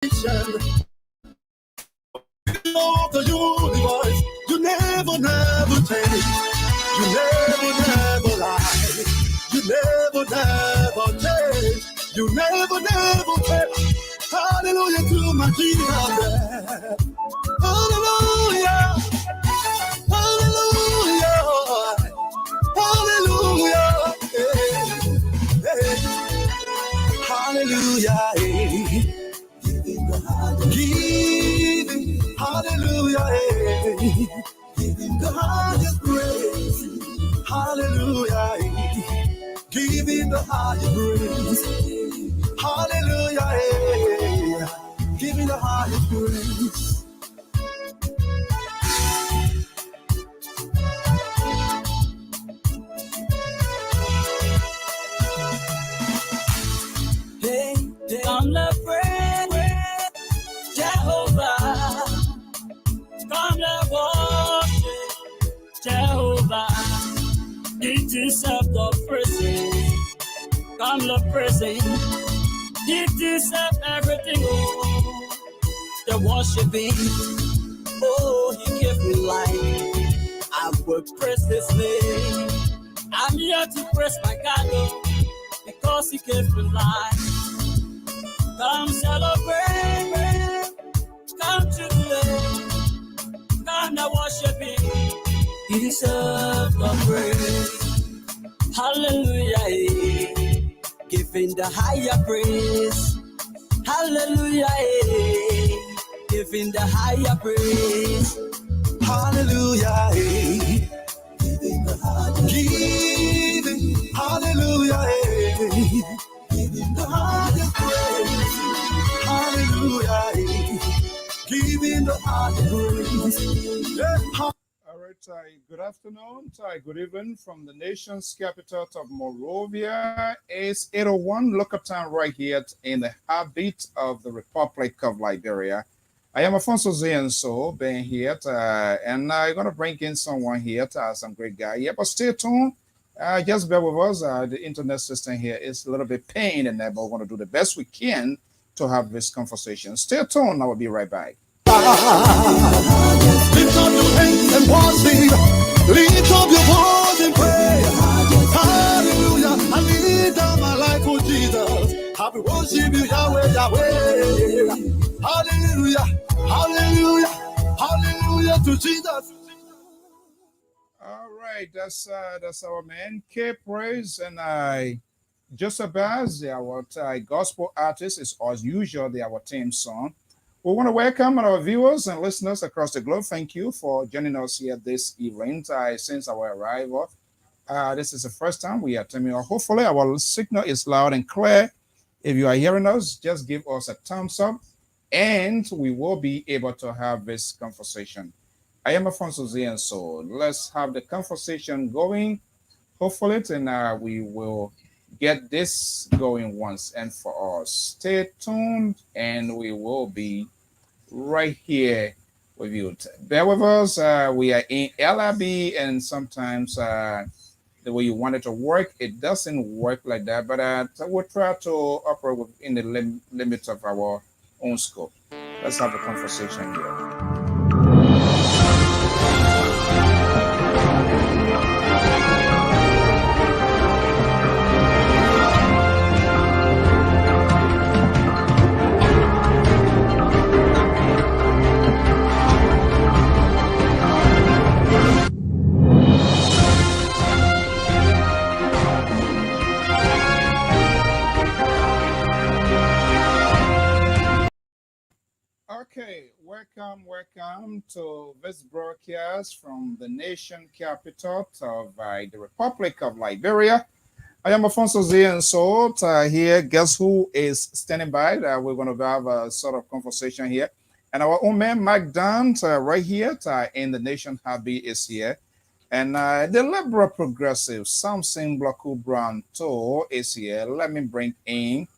Of the universe, you never, never change. You never, never lie. You never, never change. You never, never change. Hallelujah to my Jesus. Hallelujah. Hallelujah. Hallelujah. Hey, hey. Hallelujah. Hey. Giving, hallelujah, hey. Giving the highest praise, hallelujah, hey. Giving the highest praise, hallelujah, hey. Giving the highest praise. Hey, come the praise, Jehovah. Come the worship, Jehovah. It deserves the praise. Come the praise. It deserves everything. Oh, the worshiping. Oh, he gave me life. I will praise his name. I'm here to praise my God, oh, because he gave me life. Come celebrate, come jubilate, come and worship him. He deserves the praise. Hallelujah, giving the higher praise. Hallelujah, giving the higher praise. Hallelujah, hey. Giving the highest, giving, hallelujah, hey. Giving the highest praise, hallelujah, hey. Giving the highest praise. Yeah. All right, good afternoon, good evening from the nation's capital of Monrovia. It's 8:01 local time right here in the heartbeat of the Republic of Liberia. I am Afonso Zienso, being here, and I'm going to bring in someone here, some great guy here, but stay tuned. Just bear with us. The internet system here is a little bit pain in there, but we're going to do the best we can to have this conversation. Stay tuned. I will be right back. Lift up your hands and worship. Lift up your voice and pray. Hallelujah. I lay down my life for Jesus. I will worship you, Yahweh, Yahweh. Hallelujah. Hallelujah. Hallelujah to Jesus. All right, that's our man, K Praise, and Joseph Baz, our gospel artist, is as usual, our theme song. We want to welcome our viewers and listeners across the globe. Thank you for joining us here this event since our arrival. This is the first time we are attending. Hopefully, our signal is loud and clear. If you are hearing us, just give us a thumbs up, and we will be able to have this conversation. I am Afonso Zian, so let's have the conversation going. Hopefully, and we will get this going once and for all. Stay tuned, and we will be right here with you. Bear with us. We are in LRB, and sometimes the way you want it to work, it doesn't work like that. But we'll try to operate within the limits of our own scope. Let's have a conversation here. Okay, welcome to this broadcast from the nation capital of the Republic of Liberia. I am Afonso Zienso here. Guess who is standing by? We're going to have a sort of conversation here. And our own man, Mike Dunn, right here in the nation hobby is here. And the liberal progressive, Samson Blocku Brown too is here. Let me bring in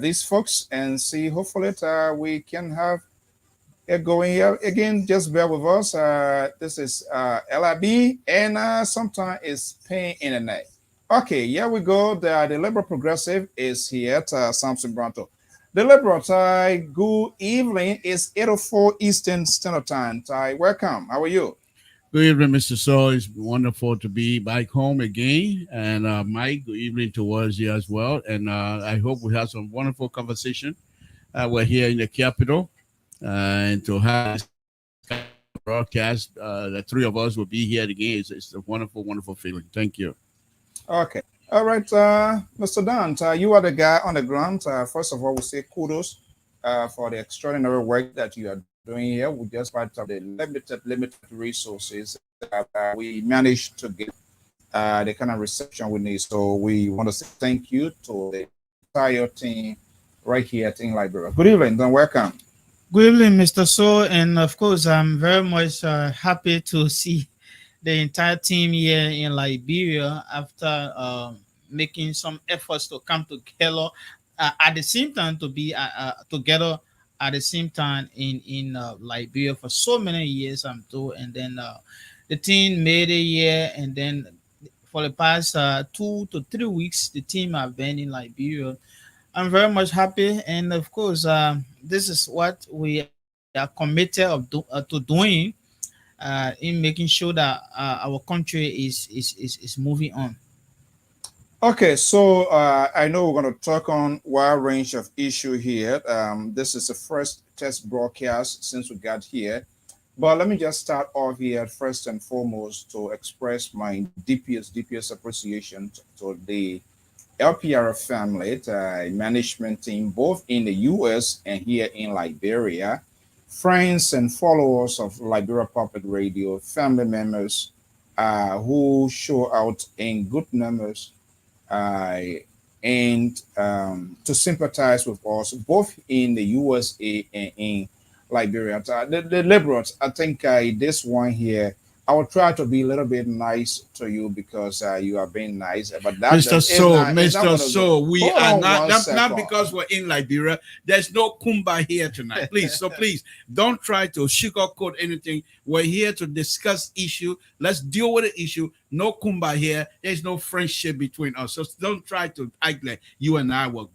these folks and see, hopefully we can have it going here. Again, just bear with us. This is LIB, and sometimes it's pain in the neck. Okay, here we go. The liberal progressive is here, Samson Bronto. Deliberate, good evening. It's 8:04 Eastern Standard Time. Welcome. How are you? Good evening, Mr. Saul. It's wonderful to be back home again. And Mike, good evening towards you as well. And I hope we have some wonderful conversation. We're here in the capital, and to have this kind of broadcast, the three of us will be here again. It's a wonderful, wonderful feeling. Thank you. Okay. All right, Mr. Dan, you are the guy on the ground. First of all, we say kudos for the extraordinary work that you are doing here. We just part of the limited resources. We managed to get the kind of reception we need. So we want to say thank you to the entire team right here at In Liberia. Good evening, and welcome. Good evening, Mr. So, and of course, I'm very much happy to see the entire team here in Liberia after making some efforts to come together at the same time to be together at the same time in Liberia for so many years. I'm told, and then the team made it here, and then for the past 2 to 3 weeks, the team have been in Liberia. I'm very much happy, and of course, this is what we are committed to doing in making sure that our country is moving on. Okay, so I know we're going to talk on wide range of issue here. This is the first test broadcast since we got here. But let me just start off here first and foremost to express my deepest appreciation to the LPR family, management team, both in the US and here in Liberia, friends and followers of Liberia Public Radio, family members who show out in good numbers uh, and to sympathize with us, both in the USA and in Liberia. The liberals, I think this one here, I will try to be a little bit nice to you because you are being nice, but that Mr. So, Mr. So, we hold are on not, one not second. because we're in Liberia. There's no kumba here tonight. Please, so please don't try to sugarcoat anything. We're here to discuss issue. Let's deal with the issue. No kumba here. There's no friendship between us. So don't try to act like you and I were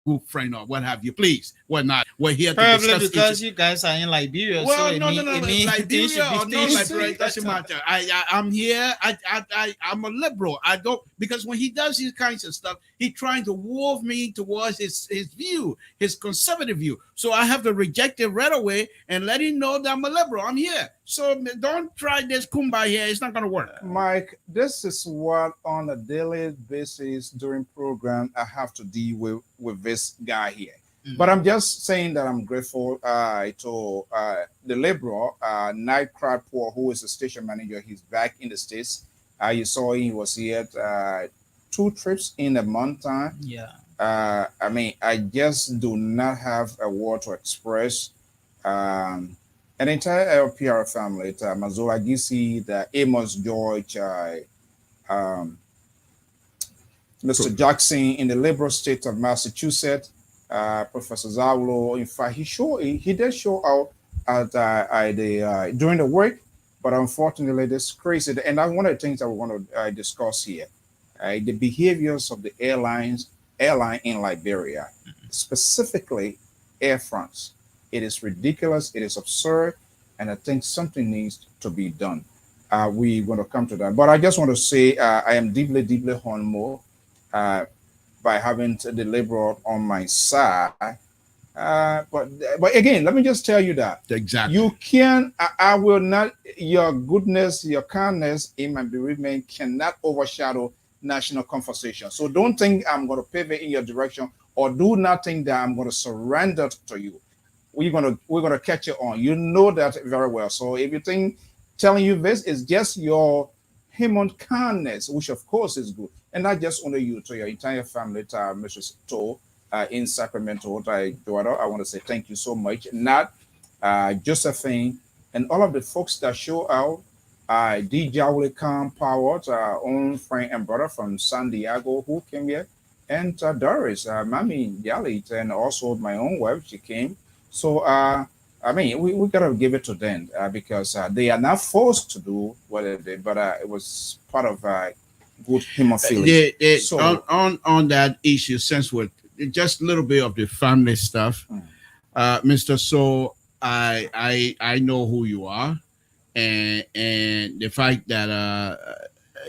good friend or what have you. Please, we're not. We're here to Probably discuss because issues. you guys are in Liberia. Well, so no, it no, no, mean, no. it mean things should Liberia or be no things should Liberia, be it doesn't better. matter. I'm here. I'm a liberal. I don't, because when he does these kinds of stuff, he's trying to wolf me towards his view, his conservative view. So I have to reject it right away and let him know that I'm a liberal. I'm here. So don't try this kumbaya here. It's not going to work. Mike, this is what on a daily basis during program I have to deal with this guy here. But I'm just saying that I'm grateful to the liberal, Nightcrab Poor, who is the station manager. He's back in the States. You saw he was here 2 trips in a month time. Yeah. I mean, I just do not have a word to express. An entire LPR family, Mazola Gisi, the Amos George, um, Mr. Jackson in the liberal state of Massachusetts, Professor Zawlo. In fact, he did show out at the during the work, but unfortunately, this crazy. And that's one of the things that we want to discuss here: the behaviors of the airline in Liberia, specifically Air France. It is ridiculous. It is absurd, and I think something needs to be done. We're going to come to that, but I just want to say I am deeply humbled uh, by having the liberal on my side. But again, let me just tell you that Exactly. you can. I will not. Your goodness, your kindness in my bereavement cannot overshadow national conversation. So don't think I'm going to pivot in your direction, or do not think that I'm going to surrender to you. We're gonna catch you on. You know that very well. So if you think telling you this is just your human kindness, which of course is good, and not just only you, to your entire family, to Mrs. To in Sacramento, daughter, I want to say thank you so much. Not Josephine and all of the folks that show out. DJ Willie Khan Power, our own friend and brother from San Diego who came here, and Doris, Mami Yalit, and also my own wife, she came. So, I mean, we gotta give it to them because they are not forced to do what they did, but it was part of good human feeling. So So, on that issue, since we're just a little bit of the family stuff. Mr. So I know who you are, and the fact that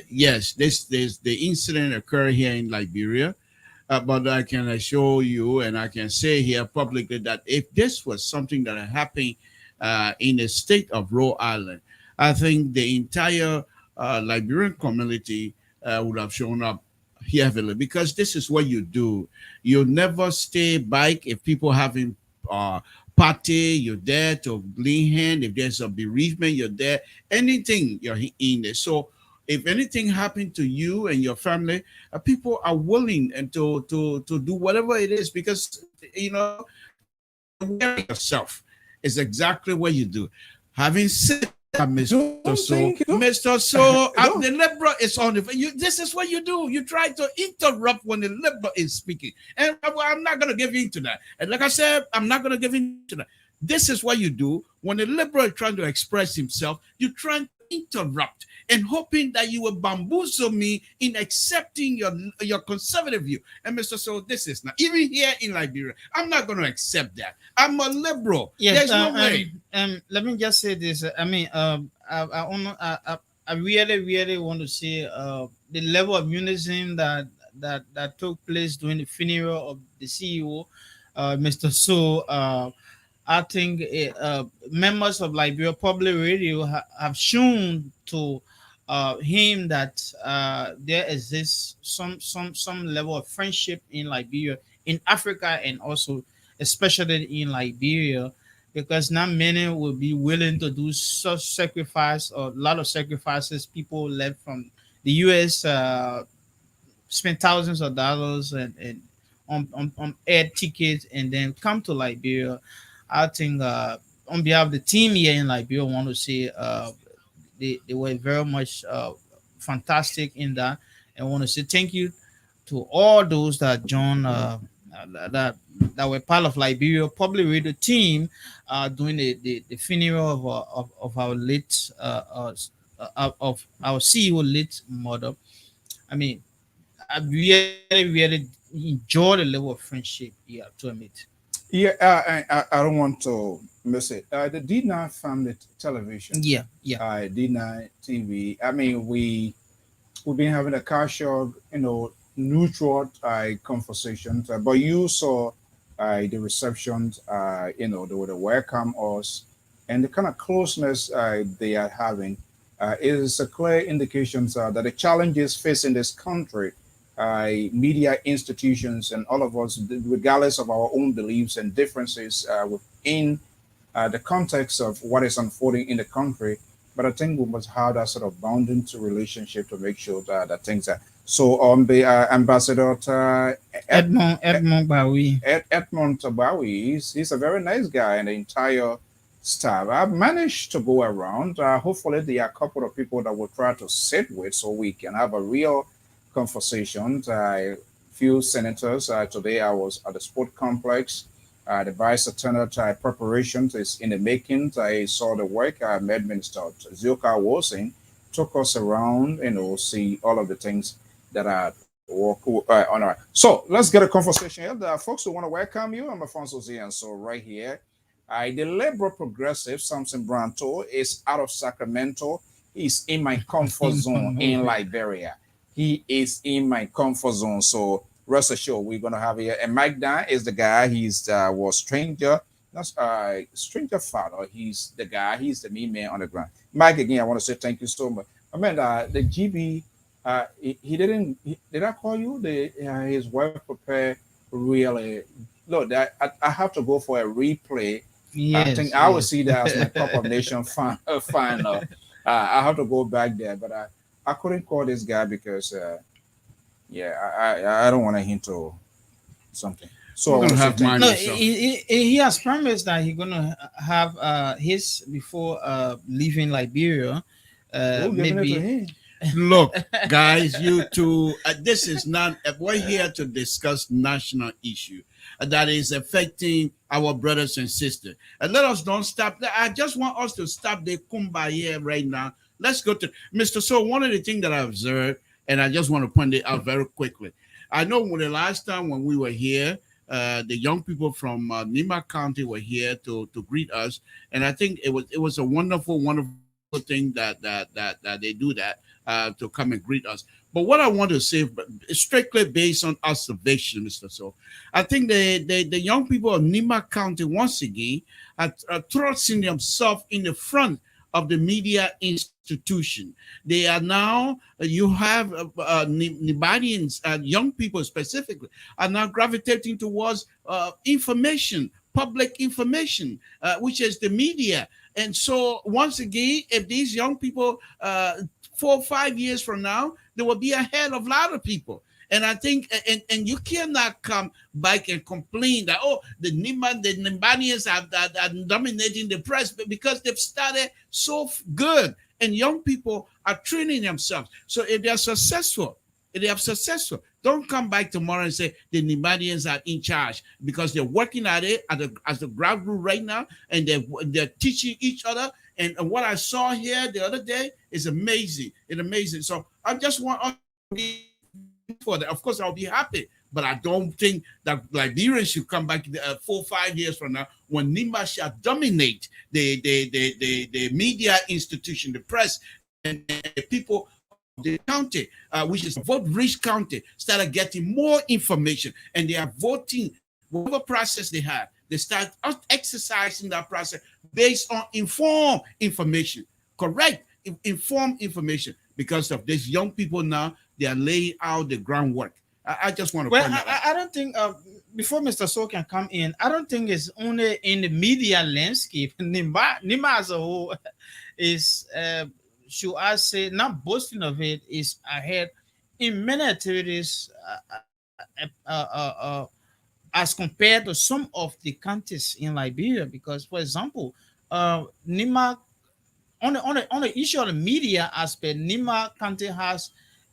yes, this the incident occurred here in Liberia. But I can assure you, and I can say here publicly, that if this was something that happened in the state of Rhode Island, I think the entire Liberian community would have shown up heavily, because this is what you do. You never stay back if people having uh, party. You're there to lend hand. If there's a bereavement, you're there. Anything, you're in there. So if anything happened to you and your family, people are willing and to do whatever it is, because yourself is exactly what you do. Having said that, Mr. So, the liberal is on the. This is what you do. You try to interrupt when the liberal is speaking, and I'm not going to give in to that. And like I said, I'm not going to give in to that. This is what you do when the liberal is trying to express himself. You try to interrupt and hoping that you will bamboozle me in accepting your conservative view. And Mr. So, this is not even here in Liberia. I'm not going to accept that. I'm a liberal. Yes, There's no way. Let me just say this. I mean, I really want to see the level of unison that took place during the funeral of the CEO, Mr. So. I think members of Liberia Public Radio have shown to him that there exists some level of friendship in Liberia, in Africa, and also especially in Liberia, because not many will be willing to do such sacrifice, or a lot of sacrifices. People left from the U.S. Spend thousands of dollars and on air tickets and then come to Liberia. I think on behalf of the team here in Liberia, I want to say they were very much fantastic in that. And I want to say thank you to all those that joined that were part of Liberia Public Radio team during the funeral of our late of our CEO late mother. I mean, I really enjoy the level of friendship here, to admit. Yeah, I don't want to miss it. The D9 Family Television. Yeah. D9 TV. I mean, we've been having a casual, neutral conversations. But you saw the receptions. They would welcome us, and the kind of closeness they are having is a clear indication that the challenges facing this country, media institutions, and all of us, regardless of our own beliefs and differences within the context of what is unfolding in the country. But I think we must have that sort of bonding to relationship to make sure that things are. So on the Ambassador Edmond Bowie. Edmond Bowie, he's a very nice guy, and the entire staff. I've managed to go around. Hopefully, there are a couple of people that will try to sit with so we can have a real conversation. Few senators. Today I was at the sport complex. The vice attendant preparations is in the making. I saw the work. I met Minister Zilka Wilson, took us around, see all of the things that are on our. So let's get a conversation here. There are folks who want to welcome you. I'm Alfonso Z, and so right here, the liberal progressive Samson Branto is out of Sacramento. He's in my comfort zone in Liberia. He is in my comfort zone. So rest assured, we're gonna have here. And Mike Dan is the guy. He's was stranger. That's stranger father. He's the guy. He's the mean man on the ground. Mike, again, I want to say thank you so much. I mean, the GB. He didn't. Did I call you? His wife prepared really. Look, I have to go for a replay. Yes, I think I will see that as my Cup of Nation final. I have to go back there, but I couldn't call this guy because I don't want to hint to something. So We're gonna have mine. No, he has promised that he's gonna have his before leaving Liberia. Maybe. Look, guys, you two. This is not. We're here to discuss national issue that is affecting our brothers and sisters. And let us don't stop. I just want us to stop the kumbaya right now. Let's go to Mr. So. One of the things that I observed, and I just want to point it out very quickly. I know when the last time when we were here, the young people from Nima County were here to greet us, and I think it was a wonderful thing that they do that to come and greet us. But what I want to say is strictly based on observation, Mr. So, I think the young people of Nima County once again are thrusting themselves in the front of the media institution. They are now, you have Nibadians, young people specifically, are now gravitating towards information, public information, which is the media. And so, once again, if these young people, 4 or 5 years from now, they will be ahead of a lot of people. And I think, and you cannot come back and complain that, oh, the Nimbanians are dominating the press, but because they've started so good and young people are training themselves. So if they are successful, don't come back tomorrow and say the Nimbanians are in charge, because they're working at it as the grassroots right now, and they're teaching each other. And what I saw here the other day is amazing. It's amazing. So I just want us to be for that. Of course, I'll be happy, but I don't think that Liberians should come back 4 or 5 years from now when Nima shall dominate the media institution, the press, and the people of the county, which is a vote-rich county, started getting more information, and they are voting whatever process they have. They start exercising that process based on informed information, correct, informed information. Because of these young people now, they are laying out the groundwork. I just want to point that out. I don't think, before Mr. So can come in, I don't think it's only in the media landscape. Nima as a whole is, should I say, not boasting of it, is ahead in many activities as compared to some of the counties in Liberia. Because, for example, Nima, on the issue of the media aspect, Nima County has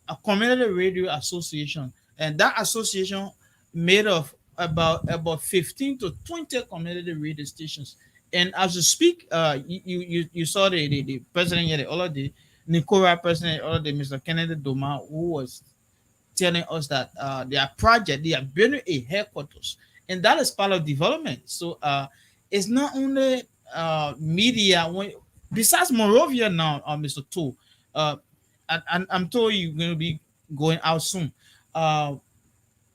a community radio association, and that association made of about 15 to 20 community radio stations. And as you speak, you saw the president here, the Nicoria president, Mr. Kennedy Doma, who was telling us that their project, they are building a headquarters, and that is part of development. So it's not only media. Besides Monrovia now, Mr. Two, and I'm told you're going to be going out soon.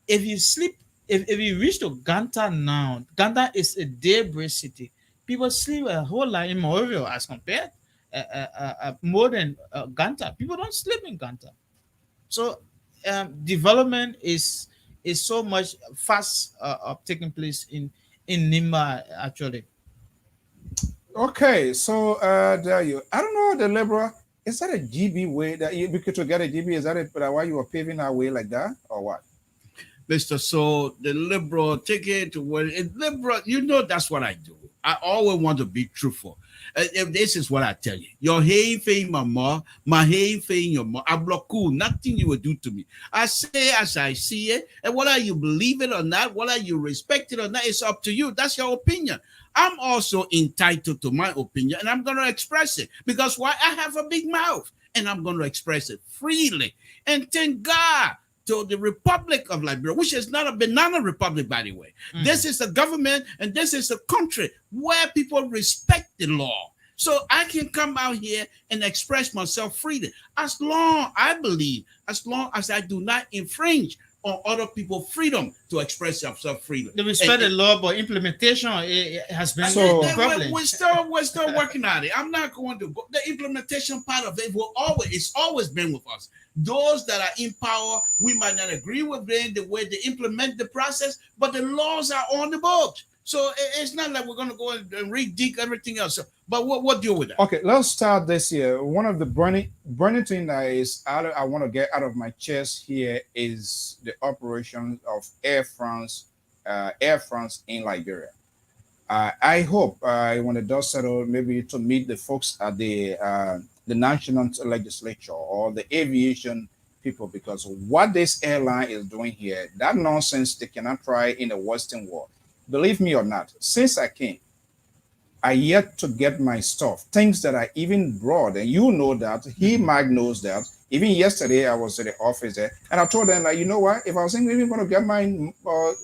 If you reach to Ganta now, Ganta is a daybreak city. People sleep a whole lot in Monrovia as compared more than Ganta. People don't sleep in Ganta. So development is so much fast taking place in Nimba actually. Okay, so there you. I don't know the Liberal. Is that a GB way that you because to get a GB? Is that it? Why you were paving our way like that, or what? Mr. So the Liberal take it to where it's Liberal. You know that's what I do. I always want to be truthful. If this is what I tell you, your hey fame mama, my hey fame your mama, I block cool. Nothing you will do to me. I say as I see it, and whether you believe it or not, whether you respect it or not, it's up to you. That's your opinion. I'm also entitled to my opinion, and I'm going to express it because why? I have a big mouth, and I'm going to express it freely. And thank God to the Republic of Liberia, which is not a banana republic, by the way. Mm. This is a government, and this is a country where people respect the law. So I can come out here and express myself freely, as long as I do not infringe on other people's freedom to express themselves freely. The respect the law, but implementation has been we're still working on it. I'm not going to go. The implementation part of it it's always been with us. Those that are in power, we might not agree with them the way they implement the process, but the laws are on the books. So it's not like we're going to go and re-dig everything else. But what deal with that? Okay, let's start this year. One of the burning thing that I want to get out of my chest here is the operation of Air France in Liberia. I hope when the dust settles, maybe to meet the folks at the national legislature or the aviation people, because what this airline is doing here, that nonsense they cannot try in the Western world. Believe me or not, since I came, I yet to get my stuff, things that I even brought, and you know that, Mike knows that, Even yesterday, I was at the office there, and I told them, like, you know what? If I was even going to get my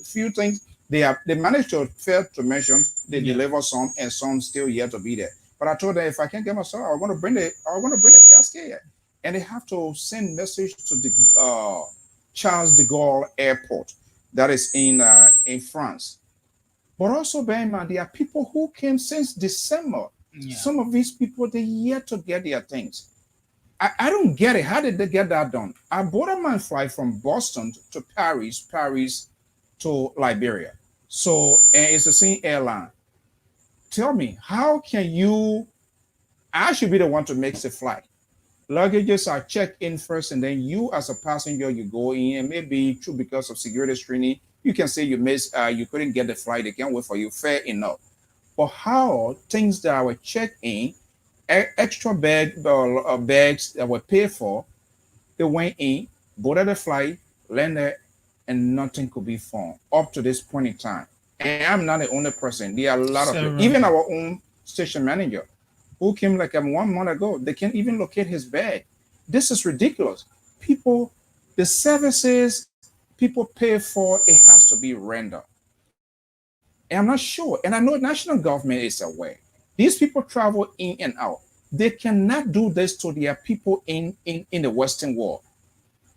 few things, they managed to fail to mention they deliver some, and some still yet to be there. But I told them, if I can't get my stuff, I'm going to bring the casket here, and they have to send message to the Charles de Gaulle Airport, that is in France. But also, bear in mind, there are people who came since December. Yeah. Some of these people, they yet to get their things. I don't get it. How did they get that done? I bought a man flight from Boston to Paris, Paris to Liberia. So, and it's the same airline. Tell me, how can you? I should be the one to make the flight. Luggages are checked in first, and then you, as a passenger, you go in, and maybe true because of security screening, you can say you couldn't get the flight. They can't wait for you. Fair enough. But how things that were checked in, extra bags that were paid for, they went in, boarded the flight, landed, and nothing could be found up to this point in time. And I'm not the only person. There are a lot of people, even our own station manager, who came like 1 month ago. They can't even locate his bag. This is ridiculous. People, the services people pay for, it has to be rendered. And I'm not sure. And I know national government is aware. These people travel in and out. They cannot do this to their people in the Western world.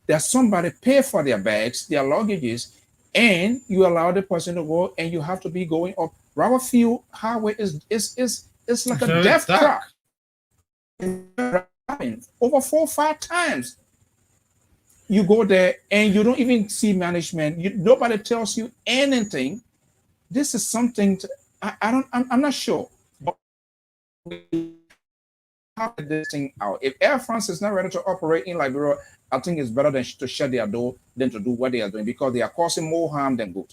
There's somebody pay for their bags, their luggages, and you allow the person to go, and you have to be going up. Rawafield Highway is like a death trap. Over 4 or 5 times. You go there and you don't even see management. Nobody tells you anything. This is something I'm not sure. But how did this thing out? If Air France is not ready to operate in Liberia, I think it's better than to shut their door than to do what they are doing, because they are causing more harm than good.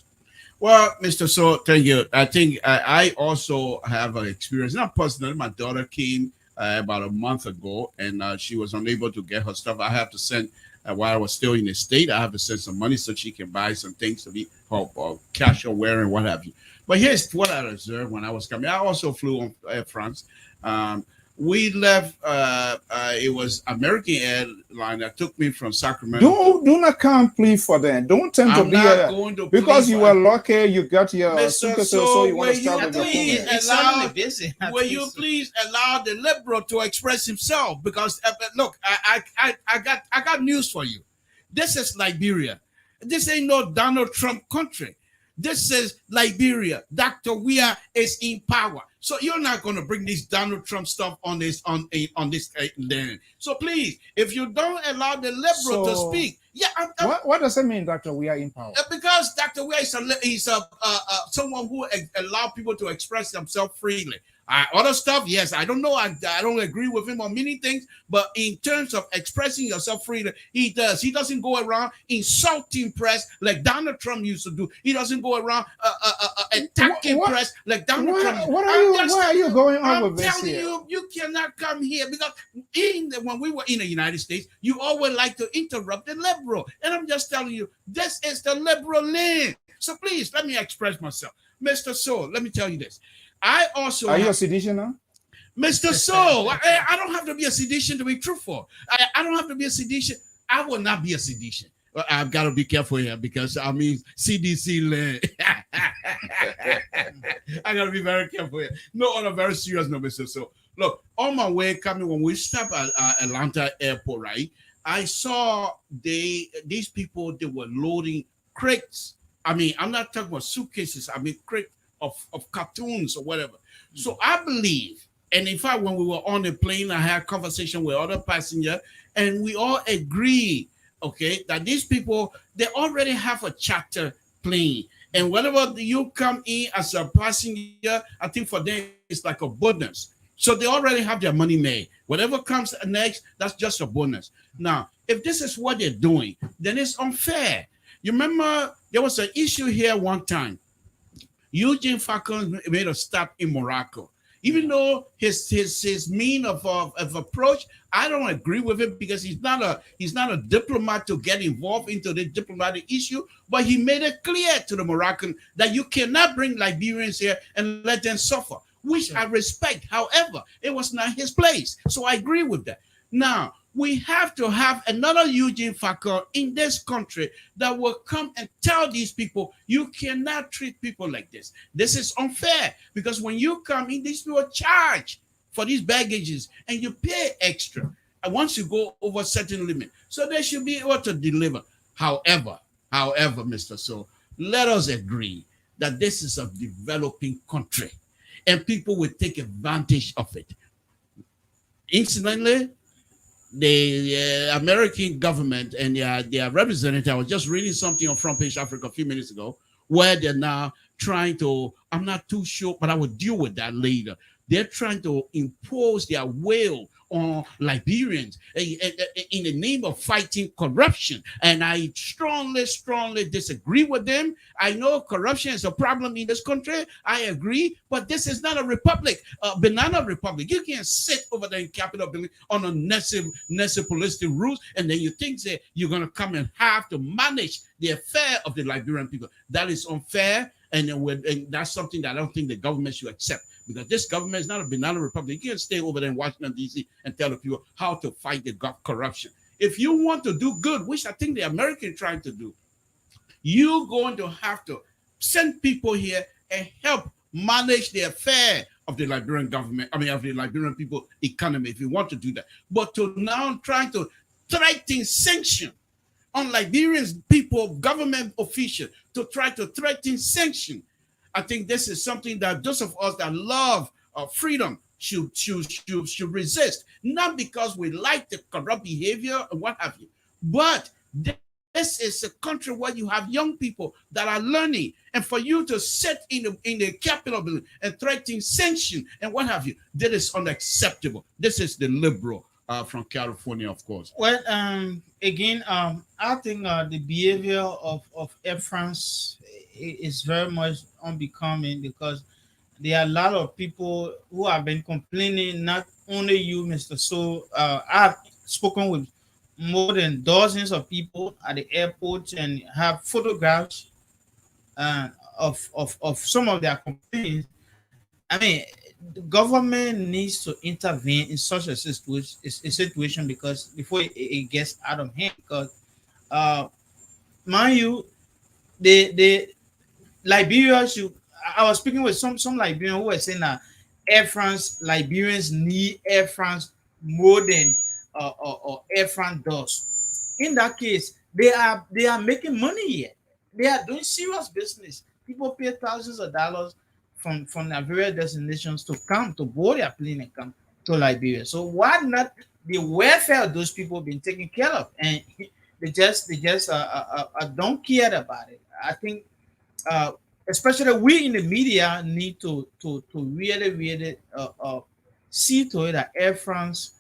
Well, Mr. So, thank you. I think I also have an experience, not personally. My daughter came about a month ago, and she was unable to get her stuff. I have to send, while I was still in the state, I have to send some money so she can buy some things to be her cash or wear and what have you. But here's what I observed when I was coming. I also flew on Air France. We left. It was American Airline that took me from Sacramento. Do not come plead for them. Don't tend to be going to because you were lucky. You got your suitcase, so you want to start with your phone. Will you please allow the liberal to express himself? Because look, I got news for you. This is Liberia. This ain't no Donald Trump country. This is Liberia. Dr. Weah is in power. So you're not going to bring this Donald Trump stuff on this land. So please, if you don't allow the liberal to speak, what does it mean, Dr. Weah in power? Because Dr. Weah is someone who allow people to express themselves freely. Other stuff, yes, I don't know. I don't agree with him on many things, but in terms of expressing yourself freely, he does. He doesn't go around insulting press like Donald Trump used to do. He doesn't go around attacking press like Donald Trump. Why are you going on with this? I'm telling you cannot come here because when we were in the United States, you always like to interrupt the liberal, and I'm just telling you, this is the liberal lane. So please let me express myself, Mr. Soul. Let me tell you this. I also are you a sedition now? Mr. Soul, I don't have to be a sedition to be truthful. I don't have to be a sedition. I will not be a sedition. I've got to be careful here because I mean CDC land. I got to be very careful here. No, on a very serious note, Mr. Soul. Look, on my way coming, when we stopped at Atlanta Airport, right, I saw these people, they were loading crates. I mean, I'm not talking about suitcases. I mean, crates of cartoons or whatever. So I believe, and in fact, when we were on the plane, I had a conversation with other passengers, and we all agree, okay, that these people, they already have a charter plane. And whenever you come in as a passenger, I think for them, it's like a bonus. So they already have their money made. Whatever comes next, that's just a bonus. Now, if this is what they're doing, then it's unfair. You remember there was an issue here one time. Eugene Falcon made a stop in Morocco. Even though his mean of approach, I don't agree with him because he's not a diplomat to get involved into the diplomatic issue. But he made it clear to the Moroccan that you cannot bring Liberians here and let them suffer, which I respect. However, it was not his place, so I agree with that. Now, We have to have another Eugene Factor in this country that will come and tell these people, you cannot treat people like this. This is unfair, because when you come in, these people charge for these baggages and you pay extra. And once you go over certain limit, so they should be able to deliver. However, Mr. So, let us agree that this is a developing country and people will take advantage of it. Incidentally, the American government and their representative, I was just reading something on Front Page Africa a few minutes ago, where they're now trying to, I'm not too sure, but I will deal with that later. They're trying to impose their will on Liberians in the name of fighting corruption. And I strongly disagree with them. I know corruption is a problem in this country. I agree, but this is not a republic, a banana republic. You can't sit over there in Capitol building on a necessary rules, and then you think that you're going to come and have to manage the affair of the Liberian people. That is unfair, and that's something that I don't think the government should accept. Because this government is not a banana republic. You can't stay over there in Washington, D.C. and tell the people how to fight the corruption. If you want to do good, which I think the Americans trying to do, you're going to have to send people here and help manage the affair of the Liberian government, of the Liberian people economy, if you want to do that. But to now trying to threaten sanction on Liberian people, government officials, to try to threaten sanction, I think this is something that those of us that love freedom should resist. Not because we like the corrupt behavior and what have you, but this is a country where you have young people that are learning, and for you to sit in the Capitol building and threaten sanction and what have you, that is unacceptable. This is the liberal from California, of course. Well, again, I think the behavior of Air France is very much unbecoming, because there are a lot of people who have been complaining, not only you, Mr. So. I've spoken with more than dozens of people at the airport and have photographs of some of their complaints. I mean, the government needs to intervene in such a situation, because before it gets out of hand. Because, mind you, the Liberia should. I was speaking with some Liberians who were saying that Air France, Liberians need Air France more than Air France does. In that case, they are making money here. They are doing serious business. People pay thousands of dollars from their various destinations to come to board their plane and come to Liberia. So why not the welfare of those people being taken care of? And they just don't care about it. I think especially we in the media need to really see to it that Air France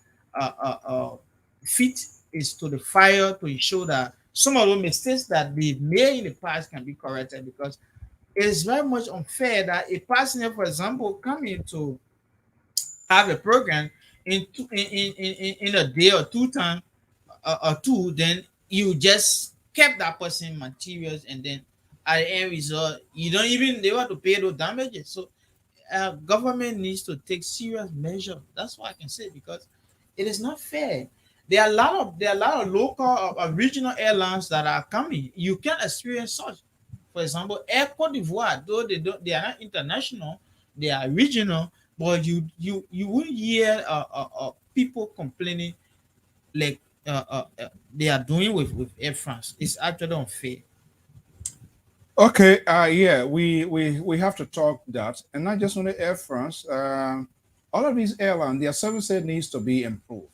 feet is to the fire to ensure that some of the mistakes that they made in the past can be corrected, because it is very much unfair that a passenger, for example, coming to have a program in a day or two time or two, then you just kept that person materials, and then at the end result, you don't even they want to pay those damages. So government needs to take serious measures. That's what I can say, because it is not fair. There are a lot of local or regional airlines that are coming. You can experience such. For example, Air Cote d'Ivoire, though they are not international, they are regional, but you will hear people complaining like they are doing with Air France. It's actually unfair. Okay, yeah, we have to talk that, and not just only Air France. All of these airlines, their services needs to be improved.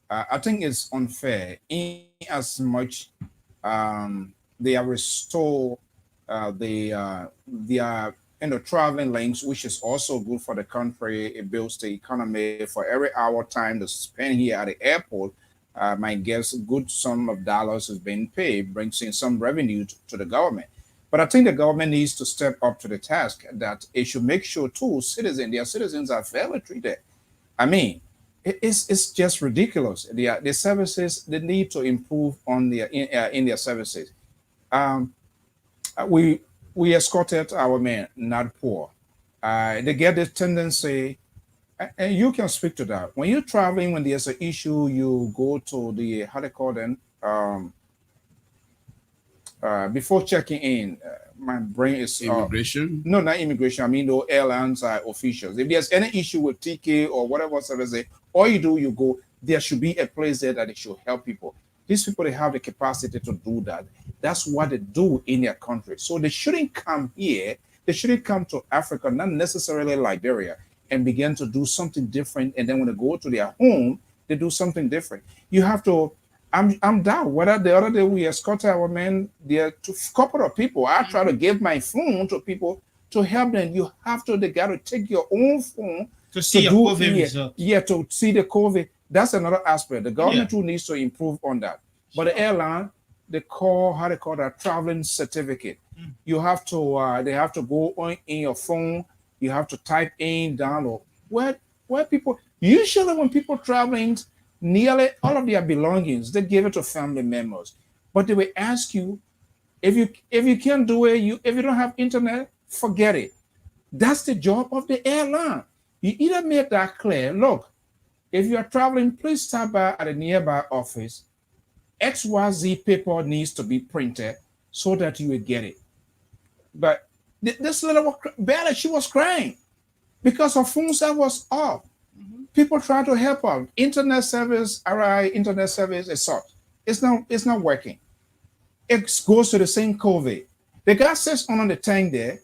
I think it's unfair in as much they are restore their traveling links, which is also good for the country. It builds the economy. For every hour time to spend here at the airport, my guess, a good sum of dollars is being paid, brings in some revenue to the government. But I think the government needs to step up to the task that it should make sure too their citizens are fairly treated. I mean, it's just ridiculous. The services they need to improve on their in their services. Um, we escorted our men, not poor. They get this tendency And you can speak to that. When you're traveling, when there's an issue, you go to the, how they call them, before checking in. My brain is Immigration. no, not immigration. I mean, the airlines officials. If there's any issue with TK or whatever service, all you do, you go. There should be a place there that they should help people. These people, they have the capacity to do that. That's what they do in their country. So they shouldn't come here. They shouldn't come to Africa, not necessarily Liberia, and begin to do something different. And then when they go to their home, they do something different. You have to. I'm down. Whether the other day we escorted our men there to a couple of people. I try to give my phone to people to help them. You have to. They got to take your own phone To see your COVID result. Yeah, to see the COVID. That's another aspect. The government who needs to improve on that. But the airline, they call, how they call that, traveling certificate. You have to. They have to go on in your phone. You have to type in, download. Where people usually when people traveling, nearly all of their belongings they give it to family members, but they will ask you if you can't do it. If you don't have internet, forget it. That's the job of the airline. You either make that clear. Look, if you are traveling, please stop by at a nearby office. XYZ paper needs to be printed so that you will get it. But this little Bella, she was crying because her phone service was off. People try to help her. Internet service, RI internet service is such. It's not working. It goes to the same COVID. The guy sits on the tank there,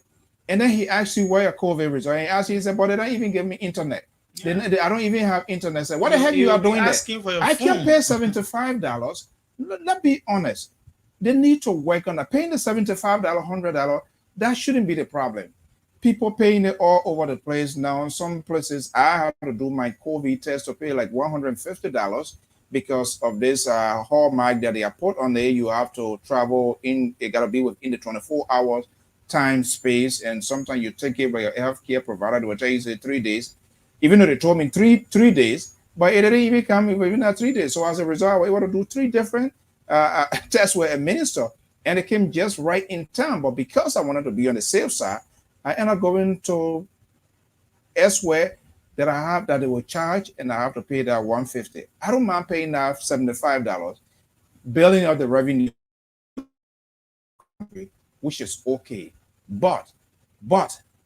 and then he asks you where your COVID result. He asks you, he said, but they don't even give me internet. I don't even have internet. So what the heck you are doing there? I can pay $75. Let's be honest. They need to work on that. Paying the $75, $100, that shouldn't be the problem. People paying it all over the place now. In some places, I have to do my COVID test to pay like $150 because of this hallmark that they are put on there. You have to travel in. It got to be within the 24 hours time space, and sometimes you take it by your healthcare provider. They will tell you say 3 days, even though they told me three days, but it didn't even come within that 3 days. So as a result, I was able to do 3 different tests with a minister, and it came just right in time. But because I wanted to be on the safe side, I end up going to elsewhere that I have that they will charge, and I have to pay that $150. I don't mind paying that $75, building up the revenue, which is okay. But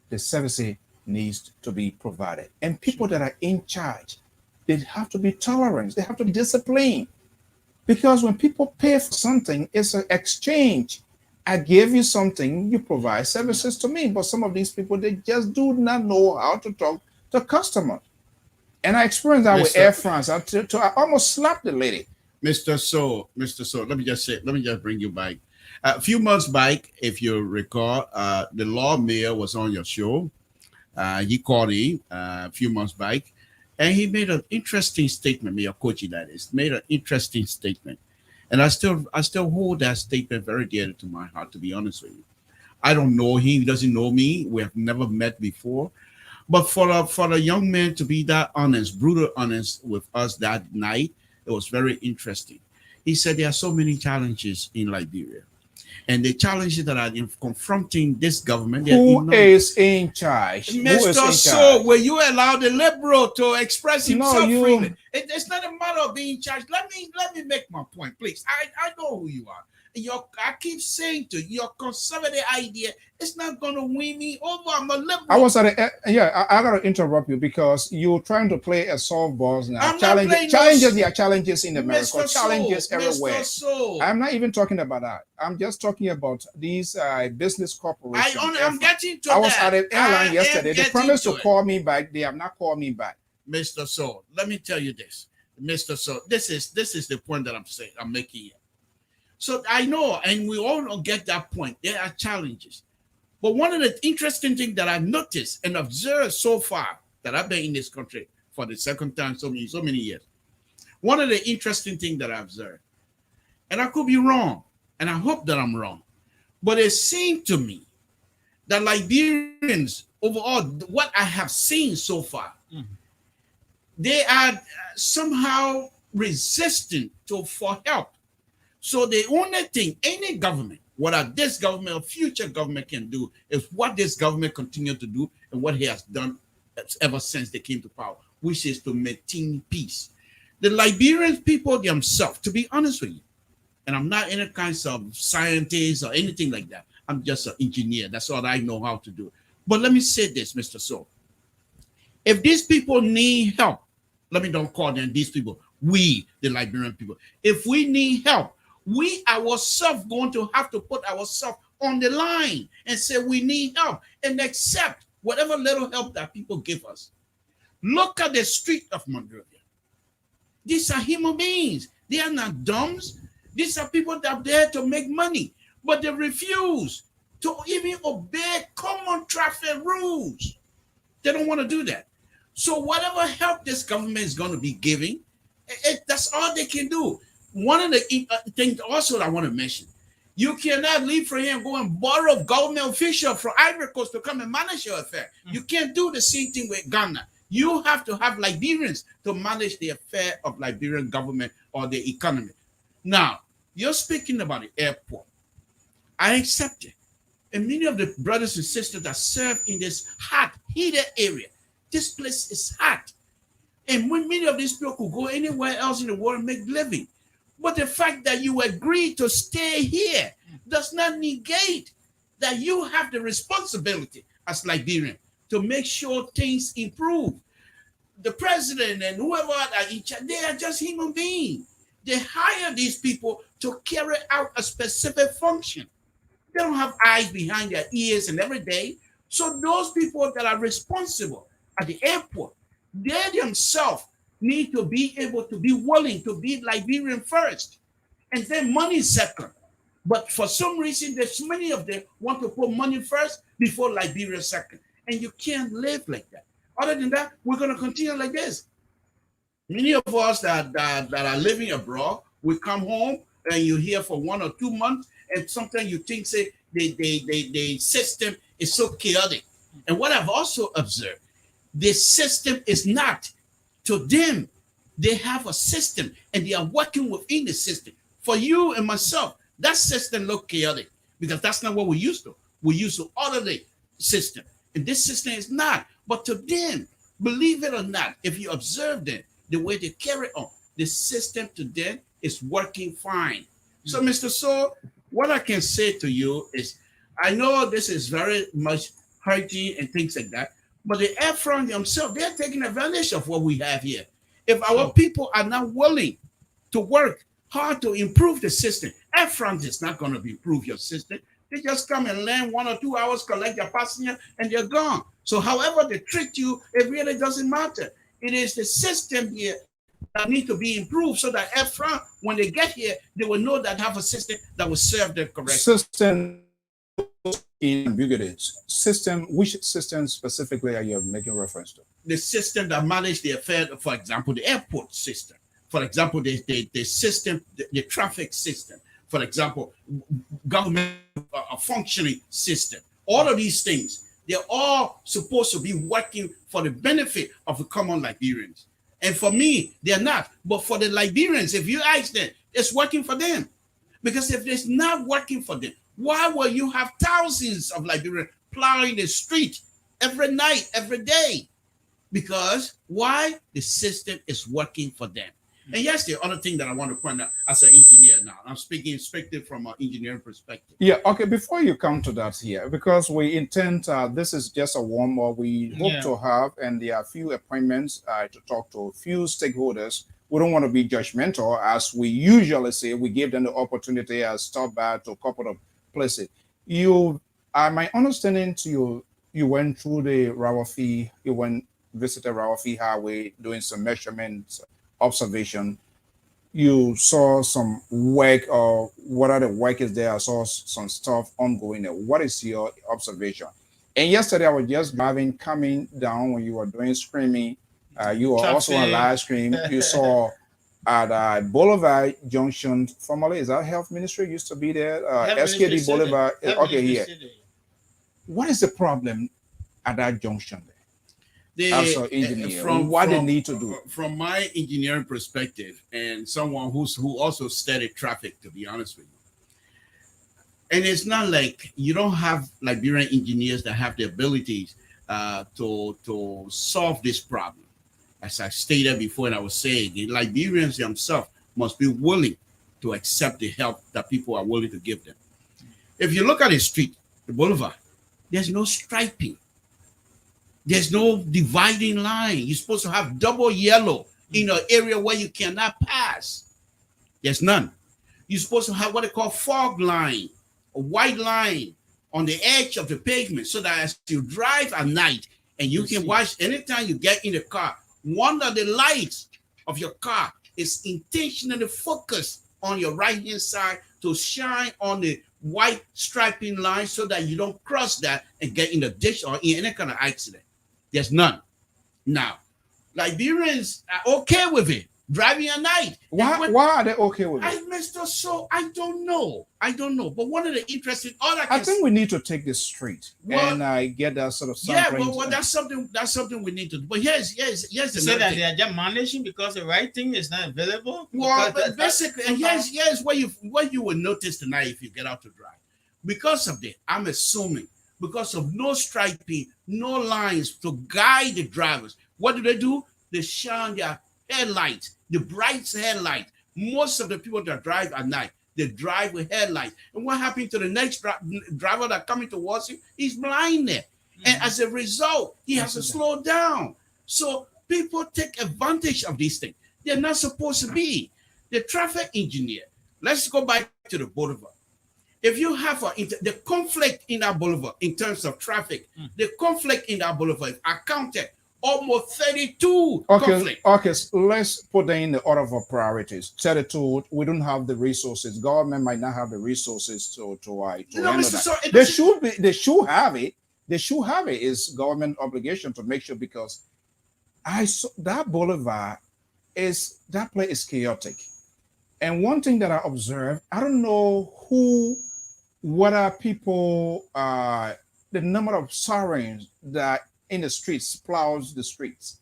the service needs to be provided, and people that are in charge, they have to be tolerant. They have to be disciplined, because when people pay for something, it's an exchange. I gave you something, you provide services to me. But some of these people, they just do not know how to talk to customers. And I experienced that with Air France. I almost slapped the lady. Mr. So, let me just bring you back. A few months back, if you recall, the law mayor was on your show. He called in a few months back, and he made an interesting statement. Mayor Kochi, that is, made an interesting statement. And I still hold that statement very dear to my heart, to be honest with you. I don't know him. He doesn't know me. We have never met before. But for a young man to be that honest, brutal honest with us that night, it was very interesting. He said there are so many challenges in Liberia. And the challenges that are confronting this government. Who is in charge? Mr. So, will you allow the liberal to express himself freely? It's not a matter of being in charge. Let me make my point, please. I know who you are. I keep saying to you, your conservative idea is not going to win me over. I'm a liberal. I was at I got to interrupt you because you're trying to play a softball now. Challenges in America, challenges everywhere. I'm not even talking about that. I'm just talking about these business corporations. I'm getting to that. I was at an airline yesterday. They promised to call me back. They have not called me back. Mr. So, let me tell you this. Mr. So, this is the point that I'm making here. So I know, and we all get that point. There are challenges. But one of the interesting things that I've noticed and observed so far that I've been in this country for the second time so many years, one of the interesting things that I observed, and I could be wrong, and I hope that I'm wrong, but it seemed to me that Liberians, overall, what I have seen so far, they are somehow resistant for help. So the only thing any government, whether this government or future government can do, is what this government continues to do and what he has done ever since they came to power. which is to maintain peace. The Liberian people themselves, to be honest with you, and I'm not any kinds of scientist or anything like that. I'm just an engineer. That's all I know how to do. But let me say this, Mr. So. If these people need help, let me don't call them these people, we, the Liberian people. If we need help, we ourselves going to have to put ourselves on the line and say we need help and accept whatever little help that people give us. Look at the street of Monrovia. These are human beings. They are not dumbs. These are people that are there to make money, but they refuse to even obey common traffic rules. They don't want to do that. So whatever help this government is going to be giving, that's all they can do. One of the things also I want to mention, you cannot leave from here and go and borrow government official from Ivory Coast to come and manage your affair. You can't do the same thing with Ghana. You have to have Liberians to manage the affair of Liberian government or the economy. Now, you're speaking about the airport. I accept it. And many of the brothers and sisters that serve in this hot, heated area, this place is hot. And many of these people could go anywhere else in the world and make living. But the fact that you agree to stay here does not negate that you have the responsibility as Liberian to make sure things improve. The president and whoever are in charge, they are just human beings. They hire these people to carry out a specific function. They don't have eyes behind their ears and every day. So those people that are responsible at the airport, they themselves need to be able to be willing to be Liberian first and then money second. But for some reason, there's many of them want to put money first before Liberia second. And you can't live like that. Other than that, we're going to continue like this. Many of us that are living abroad, we come home and you're here for 1 or 2 months, and sometimes you think, say, the system is so chaotic. And what I've also observed, the system is not to them. They have a system and they are working within the system. For you and myself, that system look chaotic because that's not what we used to. We used to order the system. And this system is not. But to them, believe it or not, if you observe them, the way they carry on, the system to them is working fine. So, Mr. So, what I can say to you is, I know this is very much hurting and things like that, but the Air France themselves, they're taking advantage of what we have here. If our people are not willing to work hard to improve the system, Air France is not going to improve your system. They just come and land 1 or 2 hours, collect their passenger, and they're gone. So however they treat you, it really doesn't matter. It is the system here that need to be improved so that Air France, when they get here, they will know that have a system that will serve them correctly. System in ambiguities. System, which system specifically are you making reference to? The system that manage the affair, for example, the airport system. For example, the system, the traffic system. For example, government functioning system. All of these things, they're all supposed to be working for the benefit of the common Liberians. And for me, they're not. But for the Liberians, if you ask them, it's working for them. Because if it's not working for them, why will you have thousands of Liberians plowing the street every night, every day? Because why? The system is working for them. And yes, the other thing that I want to point out as an engineer now, I'm speaking strictly from an engineering perspective. Yeah, okay, before you come to that here, because we intend, this is just a warm-up, we hope to have, and there are a few appointments to talk to a few stakeholders. We don't want to be judgmental, as we usually say, we give them the opportunity to stop by to a couple of places. My understanding to you went through the Rawafi, visited Rawafi Highway, doing some measurements, observation. You saw some work, or what are the work is there? I saw some stuff ongoing there. What is your observation? And yesterday I was just driving, coming down when you were doing screaming. You were also on live stream. You saw at Boulevard Junction, formerly, is that Health Ministry used to be there? SKD Boulevard. Okay, here. What is the problem at that junction there? As an engineer, what they need to do? From my engineering perspective, and someone who also studied traffic, to be honest with you, and it's not like you don't have Liberian engineers that have the abilities to solve this problem. as I stated before, and I was saying, the Liberians themselves must be willing to accept the help that people are willing to give them. If you look at the street, the boulevard, there's no striping. There's no dividing line. You're supposed to have double yellow in an area where you cannot pass. There's none. You're supposed to have what they call fog line, a white line on the edge of the pavement, so that as you drive at night and you can watch anytime you get in the car, one of the lights of your car is intentionally focused on your right hand side to shine on the white striping line so that you don't cross that and get in the ditch or in any kind of accident. There's none. Now, Liberians are okay with it. Driving at night. Why are they okay with it? Mr. So I don't know. But one of the interesting I think we need to take this straight and get that sort of something. Yeah, well, that's something we need to do. But here's the say that they are just managing because the right thing is not available. Well, but basically, and here's what you will notice tonight if you get out to drive. Because of that, I'm assuming because of no striping, no lines to guide the drivers. What do? They shine their headlights, the bright headlight. Most of the people that drive at night, they drive with headlights. And what happened to the next driver that coming towards him? He's blinded. And as a result, he has to slow down. So people take advantage of these things. They're not supposed to be. The traffic engineer, let's go back to the boulevard. If you have the conflict in that boulevard in terms of traffic, the conflict in that boulevard are counted. Almost 32 conflicts. Okay, so let's put them in the order of priorities. 32, we don't have the resources. Government might not have the resources to handle that. They should have it. They should have it. It's government obligation to make sure, because that boulevard that place is chaotic. And one thing that I observed, I don't know what are people, the number of sirens that in the streets, plows the streets.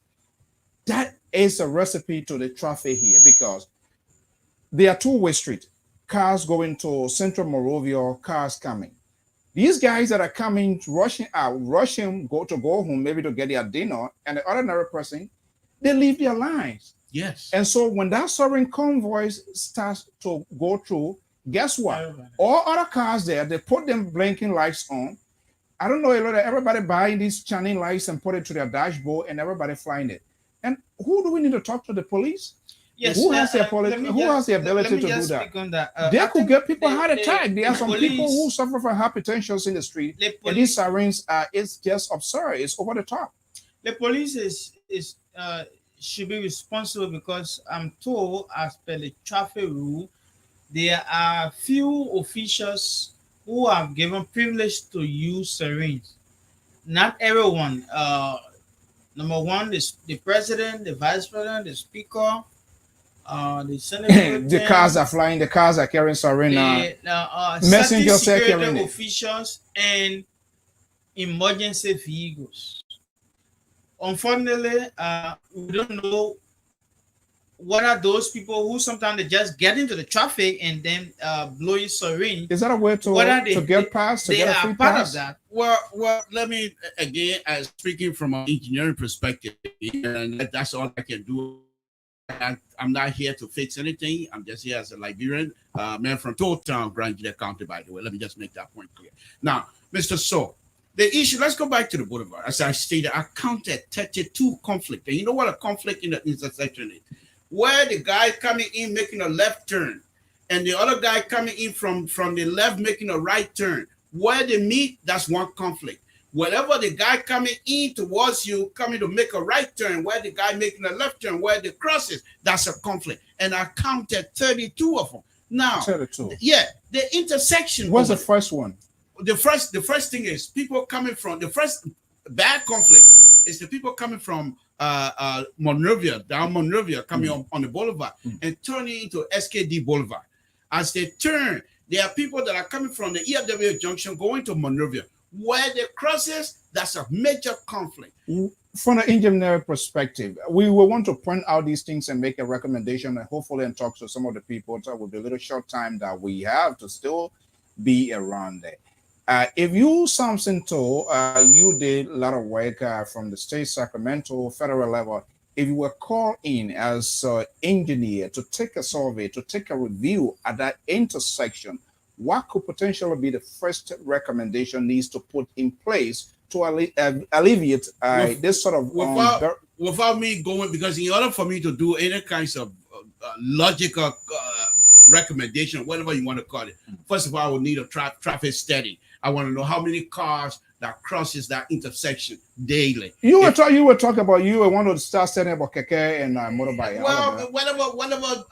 That is a recipe to the traffic here, because they are two-way street. Cars going to Central Monrovia, cars coming. These guys that are coming, rushing to go home, maybe to get their dinner, and the ordinary person, they leave their lines. Yes. And so when that siren convoy starts to go through, guess what? All other cars there, they put them blinking lights on. I don't know, everybody buying these shining lights and put it to their dashboard, and everybody flying it. And who do we need to talk to? The police? Yes. Who has the ability to do that? They could get people heart attack. There are some people who suffer from hypertension in the street, and these sirens it's just absurd. It's over the top. The police should be responsible, because I'm told, as per the traffic rule, there are few officials who are given privilege to use sirens. Not everyone. Number one is the president, the vice president, the speaker, the senator. The cars are flying. The cars are carrying siren. Messengers are carrying officials and emergency vehicles. Unfortunately, we don't know what are those people who sometimes they just get into the traffic and then blowing syringe. Is that a way to get past? They are part of that. Well, let me again, as speaking from an engineering perspective, and that's all I can do. I'm not here to fix anything. I'm just here as a Liberian man from Town, Grand County, by the way. Let me just make that point clear. Now, Mr. So, the issue, let's go back to the boulevard. As I stated, I counted 32 conflicts. And you know what a conflict in the intersection is? Where the guy coming in making a left turn and the other guy coming in from the left making a right turn. Where they meet, that's one conflict. Wherever the guy coming in towards you, coming to make a right turn, where the guy making a left turn, where the crosses, that's a conflict. And I counted 32 of them. Now, 32. Yeah, the intersection. What's the first one? The first thing is people coming from the first bad conflict is the people coming from Monrovia, down Monrovia, coming on the boulevard and turning into SKD Boulevard. As they turn, there are people that are coming from the ERW junction going to Monrovia. Where the crosses, that's a major conflict. From an engineering perspective, we will want to point out these things and make a recommendation and hopefully talk to some of the people with the little short time that we have to still be around there. If you something to you did a lot of work from the state, Sacramento, federal level, if you were called in as an engineer to take a survey, to take a review at that intersection, what could potentially be the first recommendation needs to put in place to alleviate this sort of without me going, because in order for me to do any kinds of logical recommendation, whatever you want to call it, first of all, I will need a traffic study. I want to know how many cars that crosses that intersection daily. You were talking about you want to start studying about keke and motorbike. Well, whatever,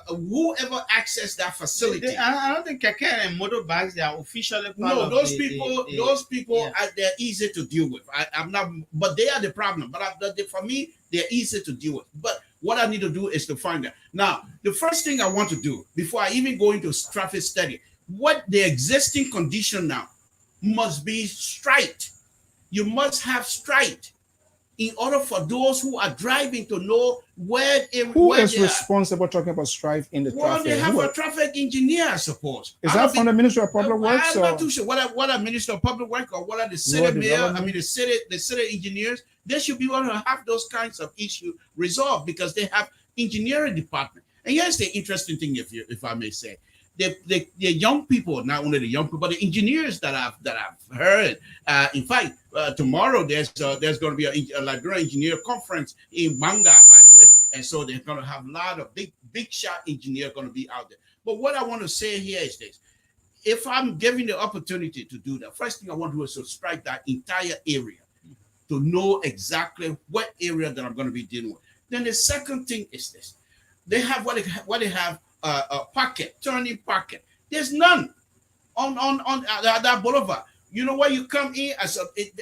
whoever access that facility. I don't think keke and motorbikes, they are officially part of those people. Those people, they're easy to deal with. I'm not, but they are the problem. But for me, they're easy to deal with. But what I need to do is to find that. Now, the first thing I want to do before I even go into traffic study, what the existing condition now must be straight. You must have straight in order for those who are driving to know where is responsible talking about strife in the traffic. Well, they have a traffic engineer, I suppose. Is that from the Ministry of Public Works? I'm not too sure what a Ministry of Public Works or what are the city mayor, the city engineers, they should be able to have those kinds of issues resolved because they have engineering department. And here's the interesting thing, if I may say. The young people, not only the young people, but the engineers that I've heard. In fact, tomorrow there's going to be a Liberian engineer conference in Manga, by the way, and so they're going to have a lot of big shot engineers going to be out there. But what I want to say here is this: if I'm given the opportunity to do that, first thing I want to do is to strike that entire area to know exactly what area that I'm going to be dealing with. Then the second thing is this: they have what they have. A pocket, turning pocket. There's none on that boulevard. You know where you come in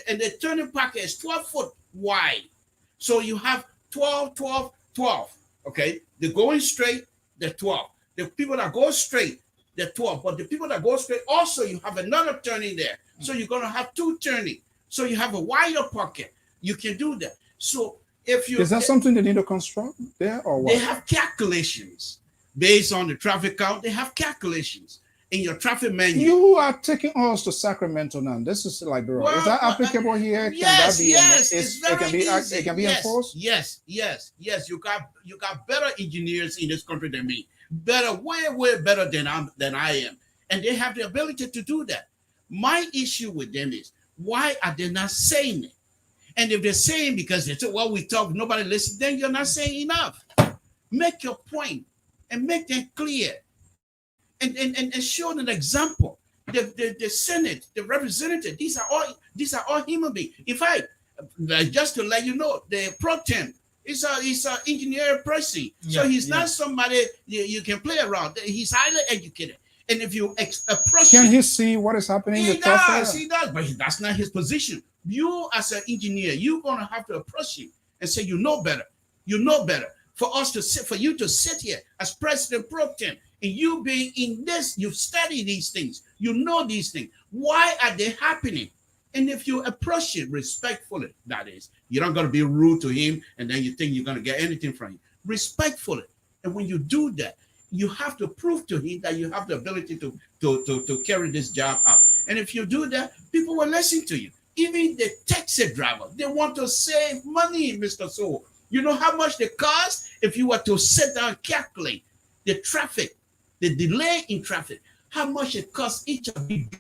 and the turning pocket is 12 foot wide. So you have 12, 12, 12. Okay, they're going straight, they're 12. The people that go straight, they're 12. But the people that go straight, also you have another turning there. So you're gonna have two turning. So you have a wider pocket. You can do that. So if you is that something they need to construct there or what? They have calculations. Based on the traffic count, they have calculations in your traffic manual. You are taking us to Sacramento now. This is Liberia. Is that applicable here? Yes, it can be enforced. Yes. You got better engineers in this country than me. Better, way better than I am, and they have the ability to do that. My issue with them is why are they not saying it? And if they're saying because they say, well, we talk, nobody listens, then you're not saying enough. Make your point. And make them clear, and show an example. The Senate, the representative, these are all human beings. In fact, just to let you know, the pro tem is an engineer person, so he's not somebody you can play around. He's highly educated, and if you approach, can he see what is happening? He does, but that's not his position. You as an engineer, you're gonna have to approach him and say, you know better. For you to sit here as President pro tem, and you being in this, you study these things, you know these things. Why are they happening? And if you approach it respectfully, that is, you're not going to be rude to him, and then you think you're going to get anything from him. Respectfully, and when you do that, you have to prove to him that you have the ability to carry this job out. And if you do that, people will listen to you. Even the taxi driver, they want to save money, Mr. Soul. You know how much they cost if you were to sit down and calculate the traffic, the delay in traffic, how much it costs each of you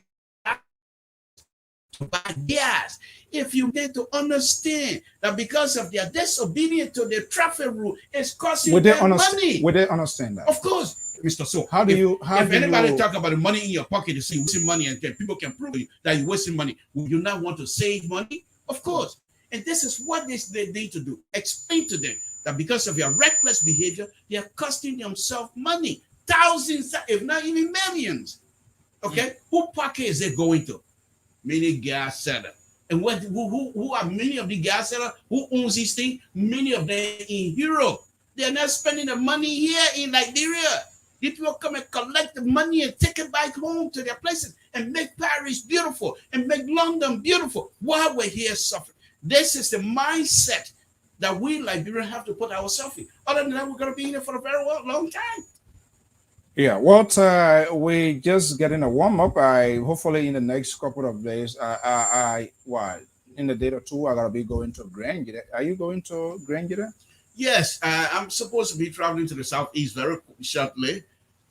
to buy gas. If you get to understand that because of their disobedience to the traffic rule, it's costing them money. Would they understand that? Of course, Mr. So. If anybody talk about the money in your pocket, you say you're wasting money, and people can prove that you're wasting money, would you not want to save money? Of course. And this is what they need to do. Explain to them that because of your reckless behavior, they are costing themselves money. Thousands, if not even millions. Okay? Who pocket is it going to? Many gas sellers. And who are many of the gas sellers? Who owns these things? Many of them in Europe. They are not spending the money here in Liberia. These people come and collect the money and take it back home to their places and make Paris beautiful and make London beautiful while we're here suffering. This is the mindset that we Liberians have to put ourselves in. Other than that, we're going to be in it for a very long time. Yeah, what we just getting a warm up. Hopefully in the next couple of days, in a day or two, I gotta be going to Grand. Are you going to Grand? Yes, I'm supposed to be traveling to the southeast very shortly,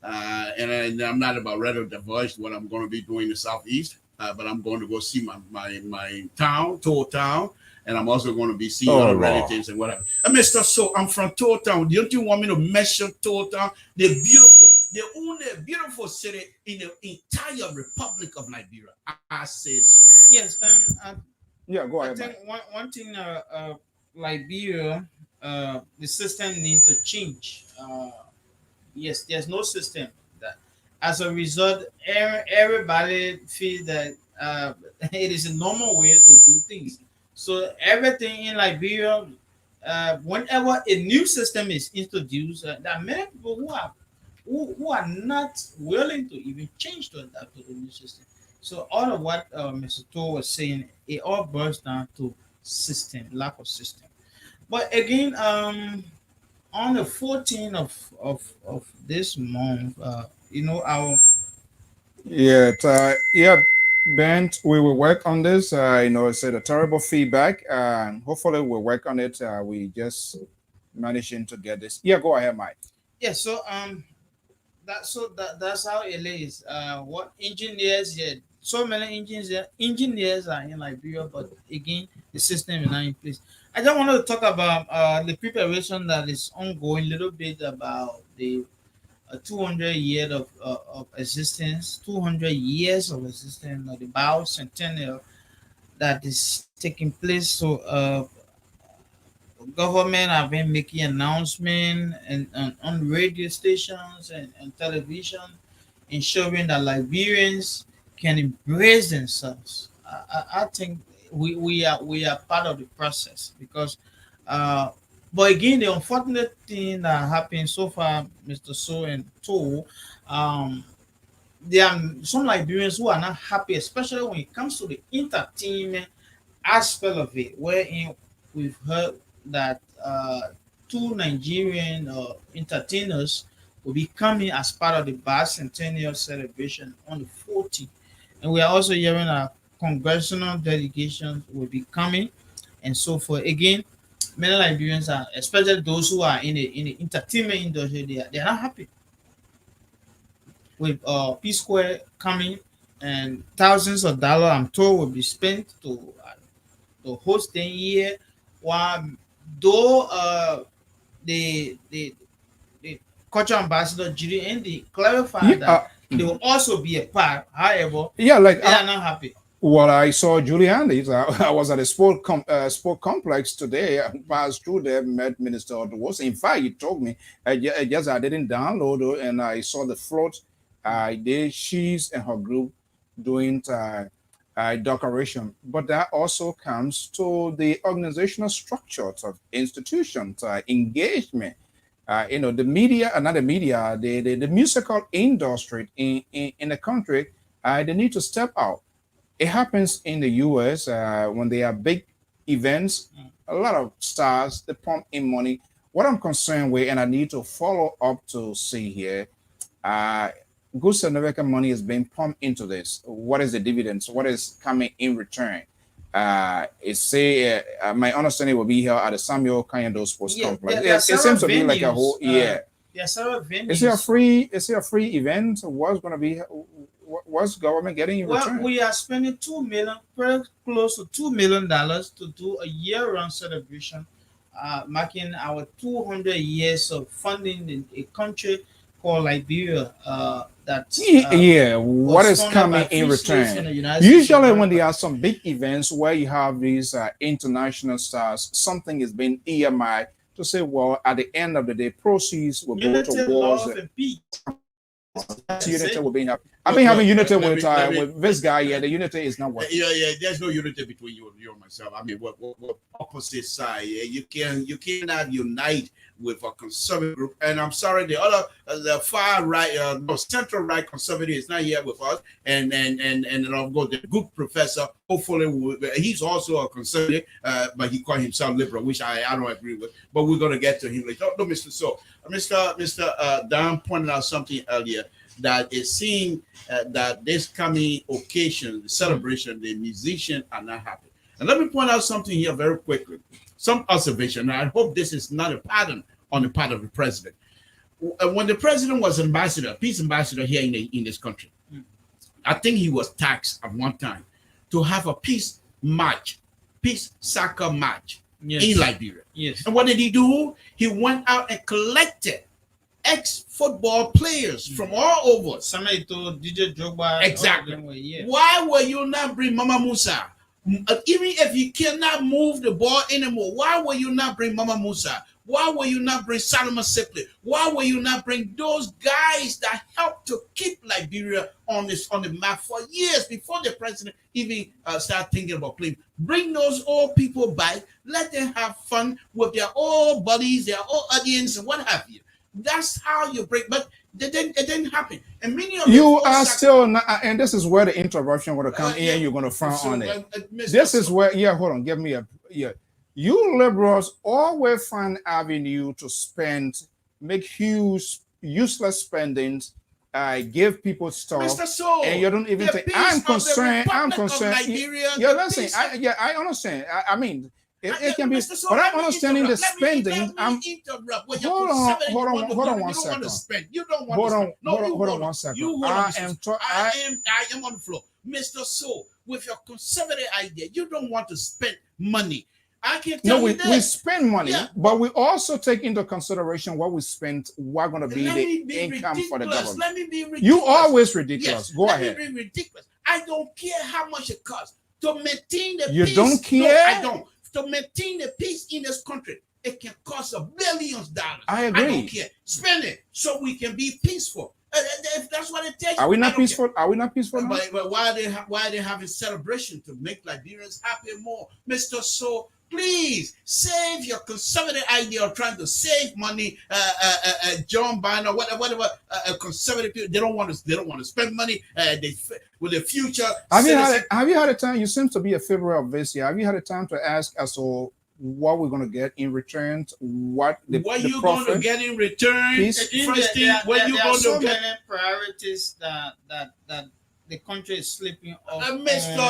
and I'm not about ready to divulge what I'm going to be doing in the southeast, but I'm going to go see my town, Tour Town, and I'm also going to be seeing Oh other Lord. relatives and whatever. Mr. So I'm from Tour Town. Don't you want me to mention Tour Town? They're beautiful. They're only a beautiful city in the entire Republic of Liberia. I say so. Yes, and Yeah, go I ahead, think Mike. one thing Liberia, the system needs to change. Yes, there's no system that. As a result, everybody feel that it is a normal way to do things. So everything in Liberia, whenever a new system is introduced, there are many people who are not willing to even change to adapt to the new system. So all of what Mr. Toh was saying, it all boils down to system, lack of system. But again, on the 14th of this month, our Yeah, yeah, Bent, we will work on this. It's a terrible feedback, and hopefully we'll work on it. We just managing to get this. Yeah, go ahead, Mike. yeah, that's how it is. What engineers here? So many engineers are in Liberia, but again, the system is not in place. I just wanted to talk about the preparation that is ongoing. A little bit about the 200 years of existence, 200 years of existence, of the bicentennial that is taking place. So, government have been making announcement and on radio stations and television, ensuring that Liberians can embrace themselves. I think we are part of the process because, uh, but again, the unfortunate thing that happened so far, Mr. So and Toe, um, there are some Liberians who are not happy, especially when it comes to the entertainment aspect of it, wherein we've heard that two Nigerian entertainers will be coming as part of the bicentennial celebration on the 14th. And we are also hearing that congressional delegations will be coming and so forth. Again, many Liberians are, especially those who are in the entertainment industry, they are not happy with P Square coming and thousands of dollars I'm told will be spent to host the year. While though the culture ambassador Judy Andy clarified Yeah, that they will also be a part. However, yeah, like they are not happy. what I saw Giuliani's. I was at a sport complex today. I passed through there, met Minister Oduwos. In fact, he told me, just I didn't download it, and I saw the float. She's and her group doing decoration. But that also comes to the organizational structures of institutions, engagement. The media, not the media, the musical industry in the country, they need to step out. It happens in the US when there are big events, a lot of stars, they pump in money. What I'm concerned with, and I need to follow up to see here, uh, good South American money is being pumped into this. What is the dividends? What is coming in return? My understanding will be here at the Samuel Kanyando Sports Yeah, Complex. there are It several seems to be like a venues. whole There are several Is it a venues. free? Is it a free event? What's going to be? What's government getting in Well, return? we are spending 2 million, very close to $2 million to do a year-round celebration, marking our 200 years of funding in a country called Liberia. That Yeah, what was is founded by coming in free slaves in return? the United States of Usually, when there America. are some big events where you have these international stars, something is being earmarked to say, well, at the end of the day, proceeds will go Unity, towards love, and peace. this That's unity it. will be enough. I've Look, been having look, unity let me, with this guy here. The unity is not working. yeah. There's no unity between you and myself. I mean, what opposite side? Yeah, you cannot unite with a conservative group. And I'm sorry, the far right, no central right conservative is not here with us. And of course the good professor. Hopefully, he's also a conservative, but he called himself liberal, which I don't agree with. But we're gonna get to him later. No, Mr. So, Mr. Dan pointed out something earlier that is seeing that this coming occasion, the celebration, the musicians are not happy. And let me point out something here very quickly. some observation. And I hope this is not a pattern on the part of the president. When the president was ambassador, peace ambassador here in this country, I think he was taxed at one time to have a peace match, peace soccer match in Liberia. Yes. And what did he do? He went out and collected ex-football players from all over. Somebody told DJ Drogba. Exactly. Why will you not bring Mama Musa? Even if you cannot move the ball anymore, why will you not bring Mama Musa? Why will you not bring Solomon Sipley? Why will you not bring those guys that helped to keep Liberia on the map for years before the president even started thinking about playing? Bring those old people back. Let them have fun with their old buddies, their old audience, and what have you. That's how you break. But it didn't happen. And many of you are still not, and this is where the interruption will come in. You're going to frown on it. This is where, hold on, give me a, you liberals always find avenue to spend, make huge, useless spendings, give people stuff, Mr. Soul, and you don't even think, I'm concerned. Yeah, listen, I understand. I mean, it can be, but I'm understanding the spending. Hold on 1 second. You don't want to spend. Hold on 1 second. I am on the floor. Mr. Soul, with your conservative idea, you don't want to spend money. I can tell you this. We spend money, but we also take into consideration what we spend, what going to be the income for the government. Let me be ridiculous. You always ridiculous. Yes, Go ahead. Let me be ridiculous. I don't care how much it costs to maintain the peace. You don't care? No, I don't. To maintain the peace in this country, it can cost billions of dollars. I agree. I don't care. Spend it so we can be peaceful. If that's what it takes. Are we not peaceful? Are we not peaceful? But why are they having celebration to make Liberians happy more, Mr. So? Please save your conservative idea of trying to save money. John Biden, whatever conservative people, they don't want to spend money. With the future. Have you had a time? You seem to be a favorite of this year. Have you had a time to ask us what we're going to get in return? What you going to get in return? What you going to get? Many priorities that the country is sleeping off.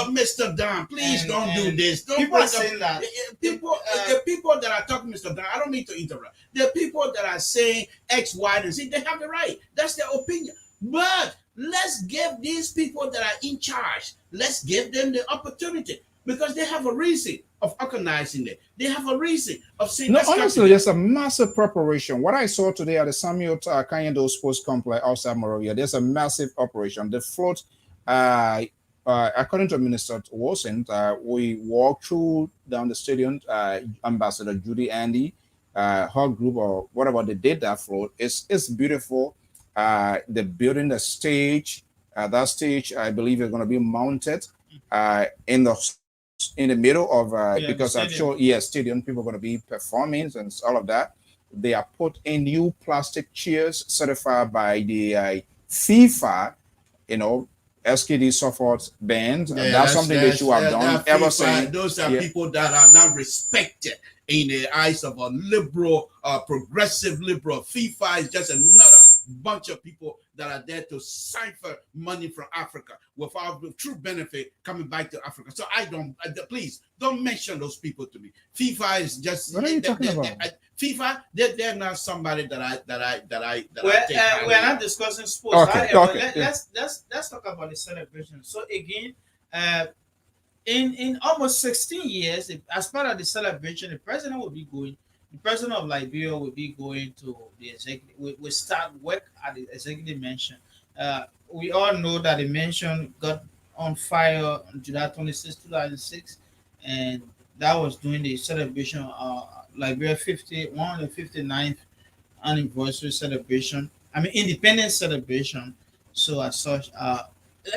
Mr. Don, please don't do this. People are saying that. The people that are talking, Mr. Don, I don't mean to interrupt. The people that are saying X, Y, and Z, they have the right. That's their opinion. But let's give these people that are in charge, let's give them the opportunity because they have a reason of organizing it. They have a reason of saying. No, honestly, there's a massive preparation. What I saw today at the Samuel Kanyendo Sports Complex outside Monrovia, there's a massive operation. The float. According to Minister Wilson, we walked through down the stadium. Ambassador Judy Andy, her group or whatever they did that float. It's beautiful. They're building the stage. That stage, I believe, is going to be mounted in the middle of because I'm sure stadium people are going to be performing and all of that. They are put in new plastic chairs certified by the FIFA. SKD support band. That's something that you have done ever since. Those are people that are not respected in the eyes of a liberal, progressive liberal. FIFA is just another bunch of people that are there to cipher money from Africa without the true benefit coming back to Africa. So please don't mention those people to me. FIFA is just. What are you talking about? FIFA, they're not somebody that I we're not discussing sports. Let's talk about the celebration. So again, in almost 16 years, as part of the celebration, the president of Liberia will be going to the executive. We start work at the executive mansion. We all know that the mansion got on fire on July 26, 2006, and that was during the celebration of Liberia 159th anniversary celebration. Independence celebration. So as such,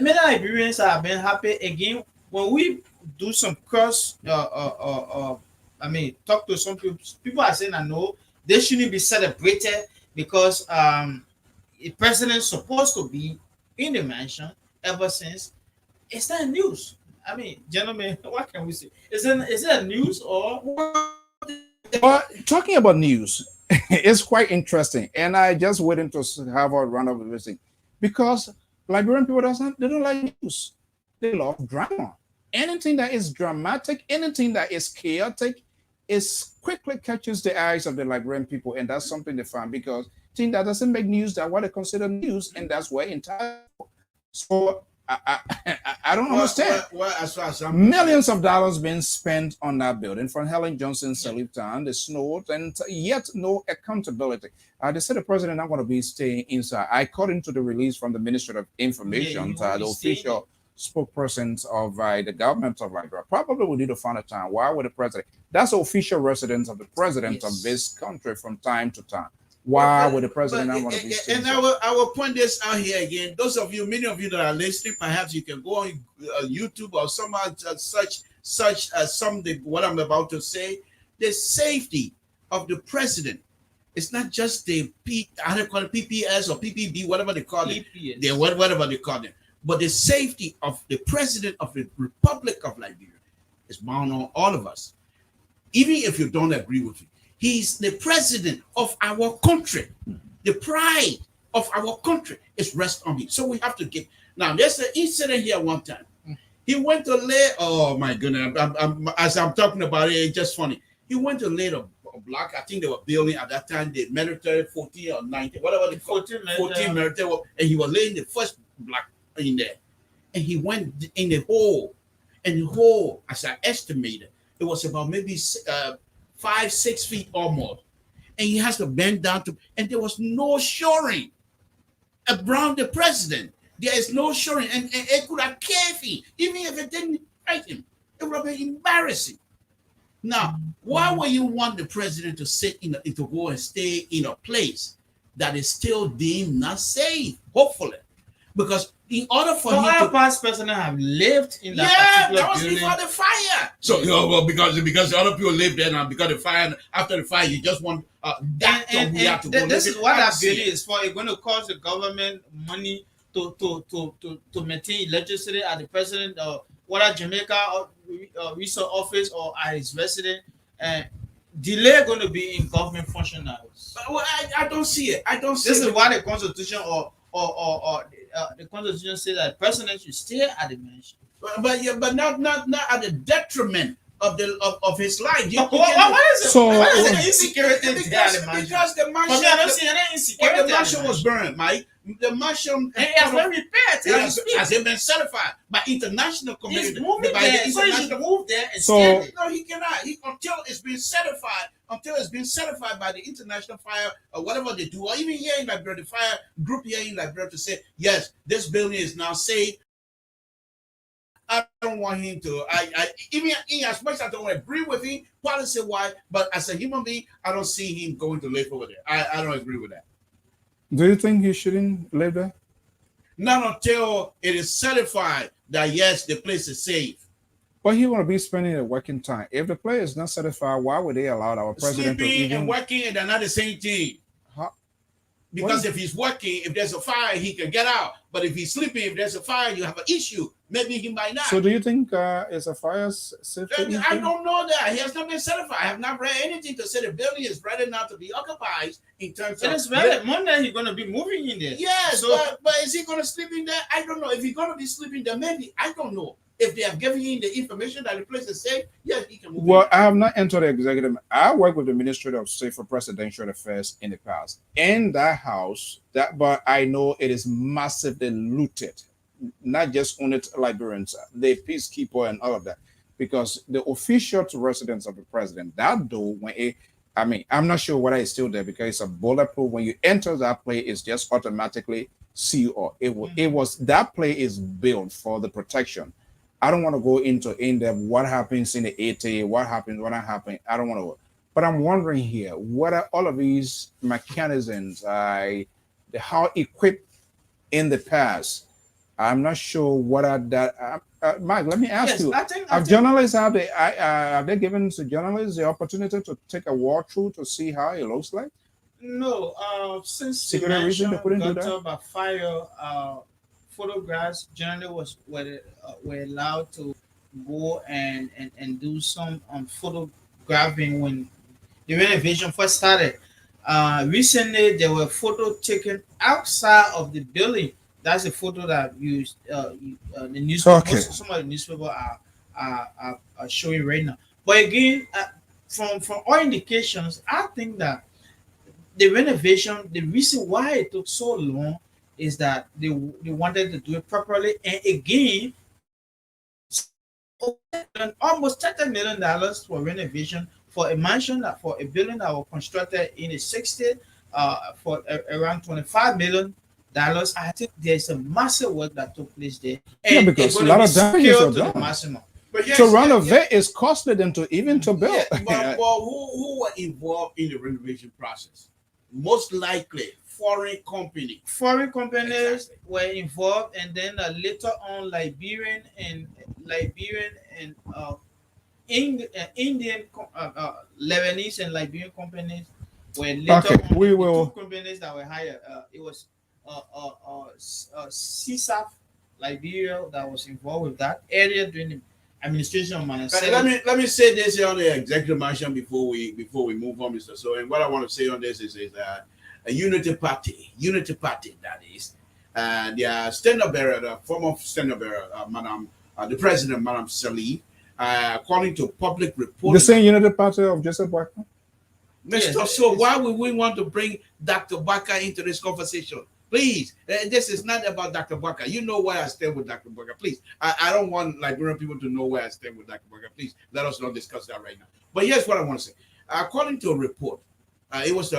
many Liberians have been happy again when we do some cross. Talk to some people. People are saying that no, they shouldn't be celebrated because the president is supposed to be in the mansion ever since. It's not news. Gentlemen, what can we say? Is it news or what? Talking about news, it's quite interesting, and I just waiting to have a run of everything because Liberian people they don't like news. They love drama. Anything that is dramatic, anything that is chaotic, it quickly catches the eyes of the Liberian people, and that's something they find because thing that doesn't make news that what they consider news, and that's where entire. So I don't understand. As far as I'm Millions of dollars being spent on that building from Helen Johnson, Salif Town, the snow, and yet no accountability. They said the president not going to be staying inside. According to the release from the Ministry of Information, the official spokesperson of the government of Liberia, probably we need to find a time. Why would the president? That's the official residence of the president of this country from time to time. Why would the president not want to be staying? And I will point this out here again. Those of you, many of you that are listening, perhaps you can go on YouTube or some such as something what I'm about to say. The safety of the president. It's not just the I don't call it PPS or PPB, whatever they call it. Whatever they call it. But the safety of the president of the Republic of Liberia is bound on all of us. Even if you don't agree with it. He's the president of our country. The pride of our country is rest on him. So we have to get. Now, there's an incident here one time. He went to lay, oh my goodness, as I'm talking about it, it's just funny. He went to lay a block. I think they were building at that time, the military 14 or 19, whatever they call 14 military, and he was laying the first block in there. And he went in the hole. And the hole, as I estimated, it was about maybe 5-6 feet or more, and he has to bend down to, and there was no shoring around the president. There is no shoring, and it could have killed him, even if it didn't hurt him. It would have been embarrassing. Now, why would you want the president to sit to go and stay in a place that is still deemed not safe? Hopefully, because in order for him to past president have lived in that particular that was building. Before the fire. So because the other people lived there now, because the fire, after the fire, you just want that and we have to go. This is what that building is for. It's going to cost the government money to maintain electricity at the president or whether Jamaica or resource office or at his residence. Delay going to be in government functionaries. Well, I don't see it. I don't see this it. Is why the constitution or the constitution says that the president should stay at the mansion. But not at the detriment of his life. What is it? So what is the insecurity because the mansion. I don't see any insecurity. The mansion was burned, Mike. The mansion has been repaired. Has it been certified by international community? He's moving there, so he should move there and stay there. No, he cannot. Until it's been certified. Until it's been certified by the international fire or whatever they do, or even here in Liberia, the fire group here in Liberia to say, yes, this building is now safe. I don't want him to. Even as much as I don't agree with him, policy wise, but as a human being, I don't see him going to live over there. I don't agree with that. Do you think he shouldn't live there? Not until it is certified that yes, the place is safe. But he want to be spending a working time. If the player is not certified, why would they allow our president Sleeping to even... and working and they're not the same thing? Because if he's working, if there's a fire, he can get out. But if he's sleeping, if there's a fire, you have an issue. Maybe he might not. So do you think it's a fire safety? I don't know that. He has not been certified. I have not read anything to say the building is ready now to be occupied in terms of... It is ready. Monday he's going to be moving in there. Yes, but is he going to sleep in there? I don't know. If he's going to be sleeping there, maybe. I don't know. If they have given him the information that the place is safe, yes, he can move. Well, I have not entered the executive. I work with the Ministry of State for Presidential Affairs in the past. In that house, but I know it is massively looted. Not just only Liberians, the peacekeeper and all of that. Because the official residence of the president, that door, I'm not sure whether it's still there because it's a bulletproof. When you enter that place, it's just automatically sealed. It was that place is built for the protection. I don't want to go into in-depth what happens in the 80, what happens, what not happening. I don't want to. But I'm wondering here, what are all of these mechanisms, how equipped in the past? I'm not sure what are that. Mike, let me ask you. Journalists have they given to journalists the opportunity to take a walkthrough to see how it looks like? No, since the mansion got by fire, photographs generally were allowed to go and do some photographing when the renovation first started. Recently, there were photos taken outside of the building. That's a photo that used the newspaper. Okay. Some of the newspaper are showing right now. But again, from all indications, I think that the renovation, the reason why it took so long is that they wanted to do it properly. And again, almost $30 million for renovation for a mansion that for a building that was constructed in the 60s for around $25 million. I think there's a massive work that took place there. Yeah, And because it's a going lot to be of damages scaled are to the done. maximum. But yes, To renovate is costly them to even to build. yeah, but who were involved in the renovation process? Most likely foreign company. Foreign companies Exactly. were involved, and then later on, Liberian and Indian, Lebanese and Liberian companies were later Okay, on we the will. two companies that were hired. It was CSAF Liberia that was involved with that area during the administration of Manasseh. Let me say this here on the executive mansion before we move on, Mr. So. And what I want to say on this is a unity party that is. Their standard bearer, the former standard bearer, Madam, the president, Madam Salih, according to public report. The same Unity Party of Joseph Waka? Mr. Yes, So why would we want to bring Dr. Baka into this conversation? Please, this is not about Dr. Baka. You know where I stand with Dr. Baka. Please, I don't want Liberian people to know where I stand with Dr. Baka. Please, let us not discuss that right now. But here's what I want to say. According to a report, there was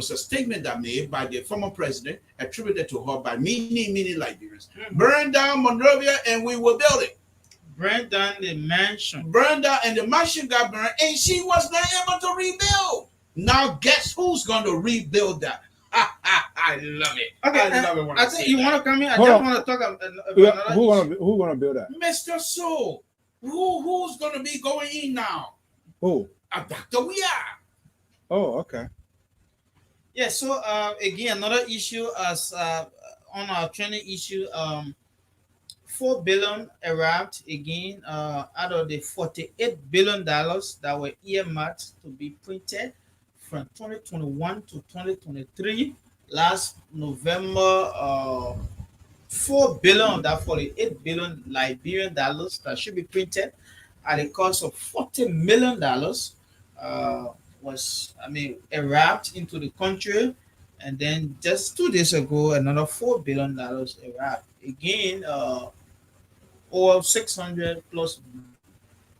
a statement that made by the former president attributed to her by many Liberians. Burn down Monrovia and we will build it. Burn down the mansion. Burned down and the mansion got burned and she was not able to rebuild. Now guess who's going to rebuild that? I love it. Okay, I love it when I I think say you that. want to come in. I Hold just on. want to talk about Yeah, another issue. who gonna build that? Mr. So, who's going to be going in now? Who? Dr. Weir. Oh, okay. Yeah, so again, another issue as on our training issue, $4 billion arrived again out of the $48 billion that were earmarked to be printed from 2021 to 2023. Last November, $4 billion of that $48 billion Liberian dollars that should be printed at a cost of $40 million was arrived into the country. And then just 2 days ago, another $4 billion arrived again. Over 600 plus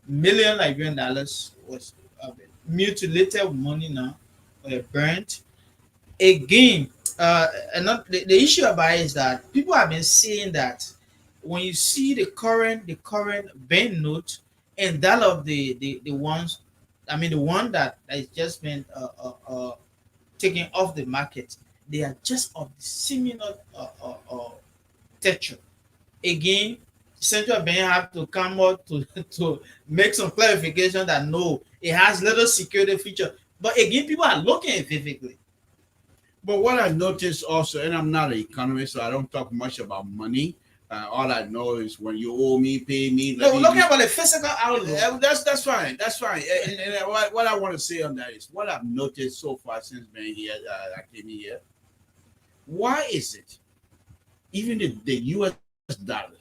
million Liberian dollars was mutilated money now, burnt again. And not the issue about it is that people have been saying that when you see the current banknote and that of the ones, the one that has just been taken off the market, they are just of the similar texture. Again, central bank have to come out to make some clarification that no, it has little security feature. But again, people are looking at vividly. But what I noticed also, and I'm not an economist, so I don't talk much about money. All I know is when you owe me, pay me. No, we're looking about the physical outlook. That's fine. That's fine. And what I want to say on that is what I've noticed so far since being here, I came here. Why is it even the U.S. dollar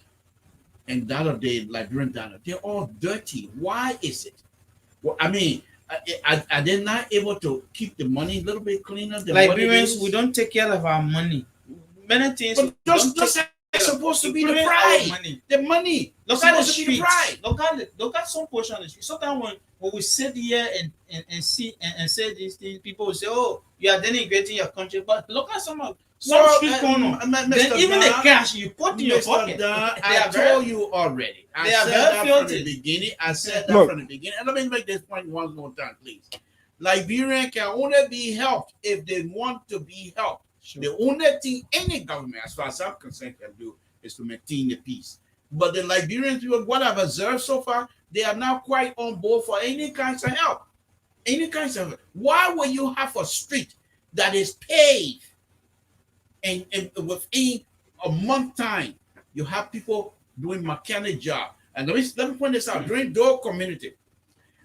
and that of the Liberian dollar, they're all dirty? Why is it? Well, I mean, are they not able to keep the money a little bit cleaner than Liberians, we don't take care of our money. Many things. But that's supposed to be the pride. The money. Look at the streets. Look at some portion of the street. Sometimes when we sit here and see and say these things, people will say, "Oh, you are denigrating your country." But look at some street corner. Then even the cash you put in your pocket. I told you already. I said that from the beginning. I said that from the beginning. And let me make this point one more time, please. Liberian can only be helped if they want to be helped. Sure. The only thing any government, as far as I'm concerned, can do is to maintain the peace. But the Liberians, what I've observed so far, they are not quite on board for any kinds of help. Any kinds of help. Why will you have a street that is paved and within a month time, you have people doing mechanic job? And let me point this out. During Door Community,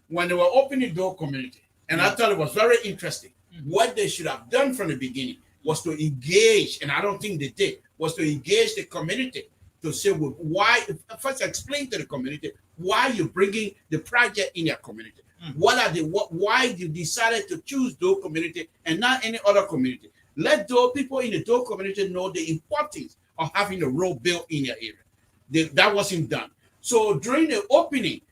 when they were opening Door Community, and I thought it was very interesting, what they should have done from the beginning was to engage, and I don't think they did, was to engage the community to say why, first explain to the community why you're bringing the project in your community. What are why you decided to choose those community and not any other community? Let those people in the those community know the importance of having a road built in your area. That wasn't done. So during the opening,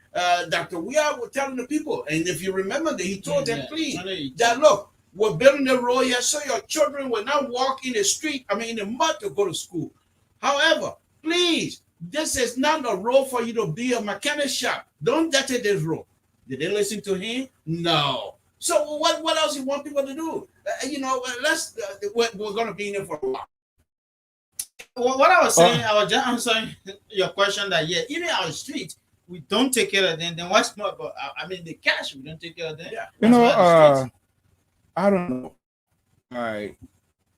Dr. Weah was telling the people, and if you remember that he told them, please, that look, we're building the road here so your children will not walk in the street, in the mud to go to school. However, please, this is not a road for you to be a mechanic shop. Don't dirty this road. Did they listen to him? No. So what else you want people to do? We're going to be in there for a while. What I was saying, I was just answering your question that even our street, we don't take care of them. Then what's more about? The cash, we don't take care of them. Yeah. I don't know.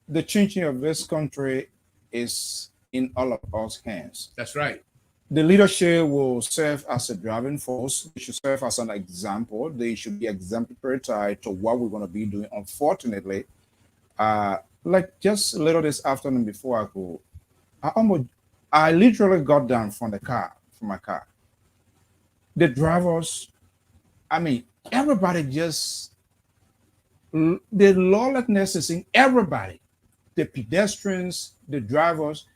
The changing of this country is in all of us hands. That's right. The leadership will serve as a driving force. They should serve as an example. They should be exemplary to what we're going to be doing. Unfortunately, like just a little this afternoon before I go, I literally got down from my car. The drivers, everybody just, the lawlessness is in everybody. The pedestrians, the drivers,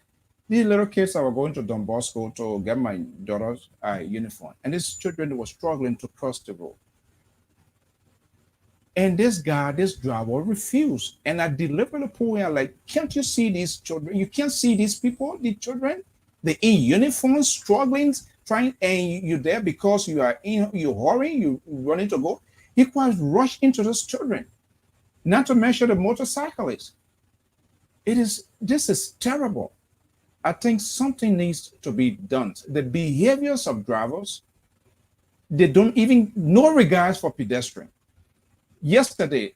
these little kids that were going to Don Bosco to get my daughter's uniform. And these children were struggling to cross the road. And this driver refused. And I deliberately pulled out, like, can't you see these children? You can't see these people, the children? They're in uniform, struggling, trying, and you're there because you're hurrying, you're running to go. He quite rushed into those children. Not to mention the motorcyclists. This is terrible. I think something needs to be done. The behaviors of drivers, they don't even no regards for pedestrian. Yesterday,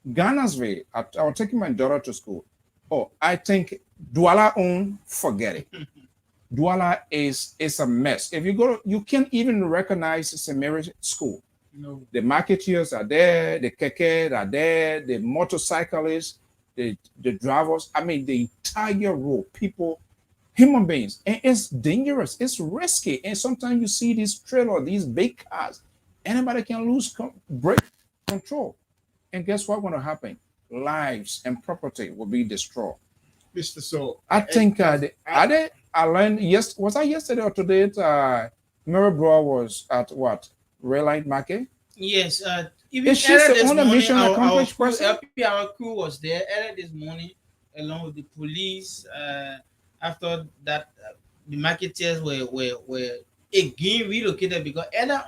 Ghana's-Way, I was taking my daughter to school. I think Douala forget it. Douala is a mess. If you go, you can't even recognize St. Mary's School. No. The marketeers are there, the keke are there, the motorcyclists, the drivers. The entire road, people, human beings, and it's dangerous, it's risky, and sometimes you see these trailers, these big cars, anybody can lose brake control, and guess what will happen? Lives and property will be destroyed. Mr. So, I think I learned was I yesterday or today? Maryborough was at what? Red Light Market. Yes. Even is she the only mission accomplished person? Our crew was there earlier this morning, along with the police. After that, the marketeers were again relocated because earlier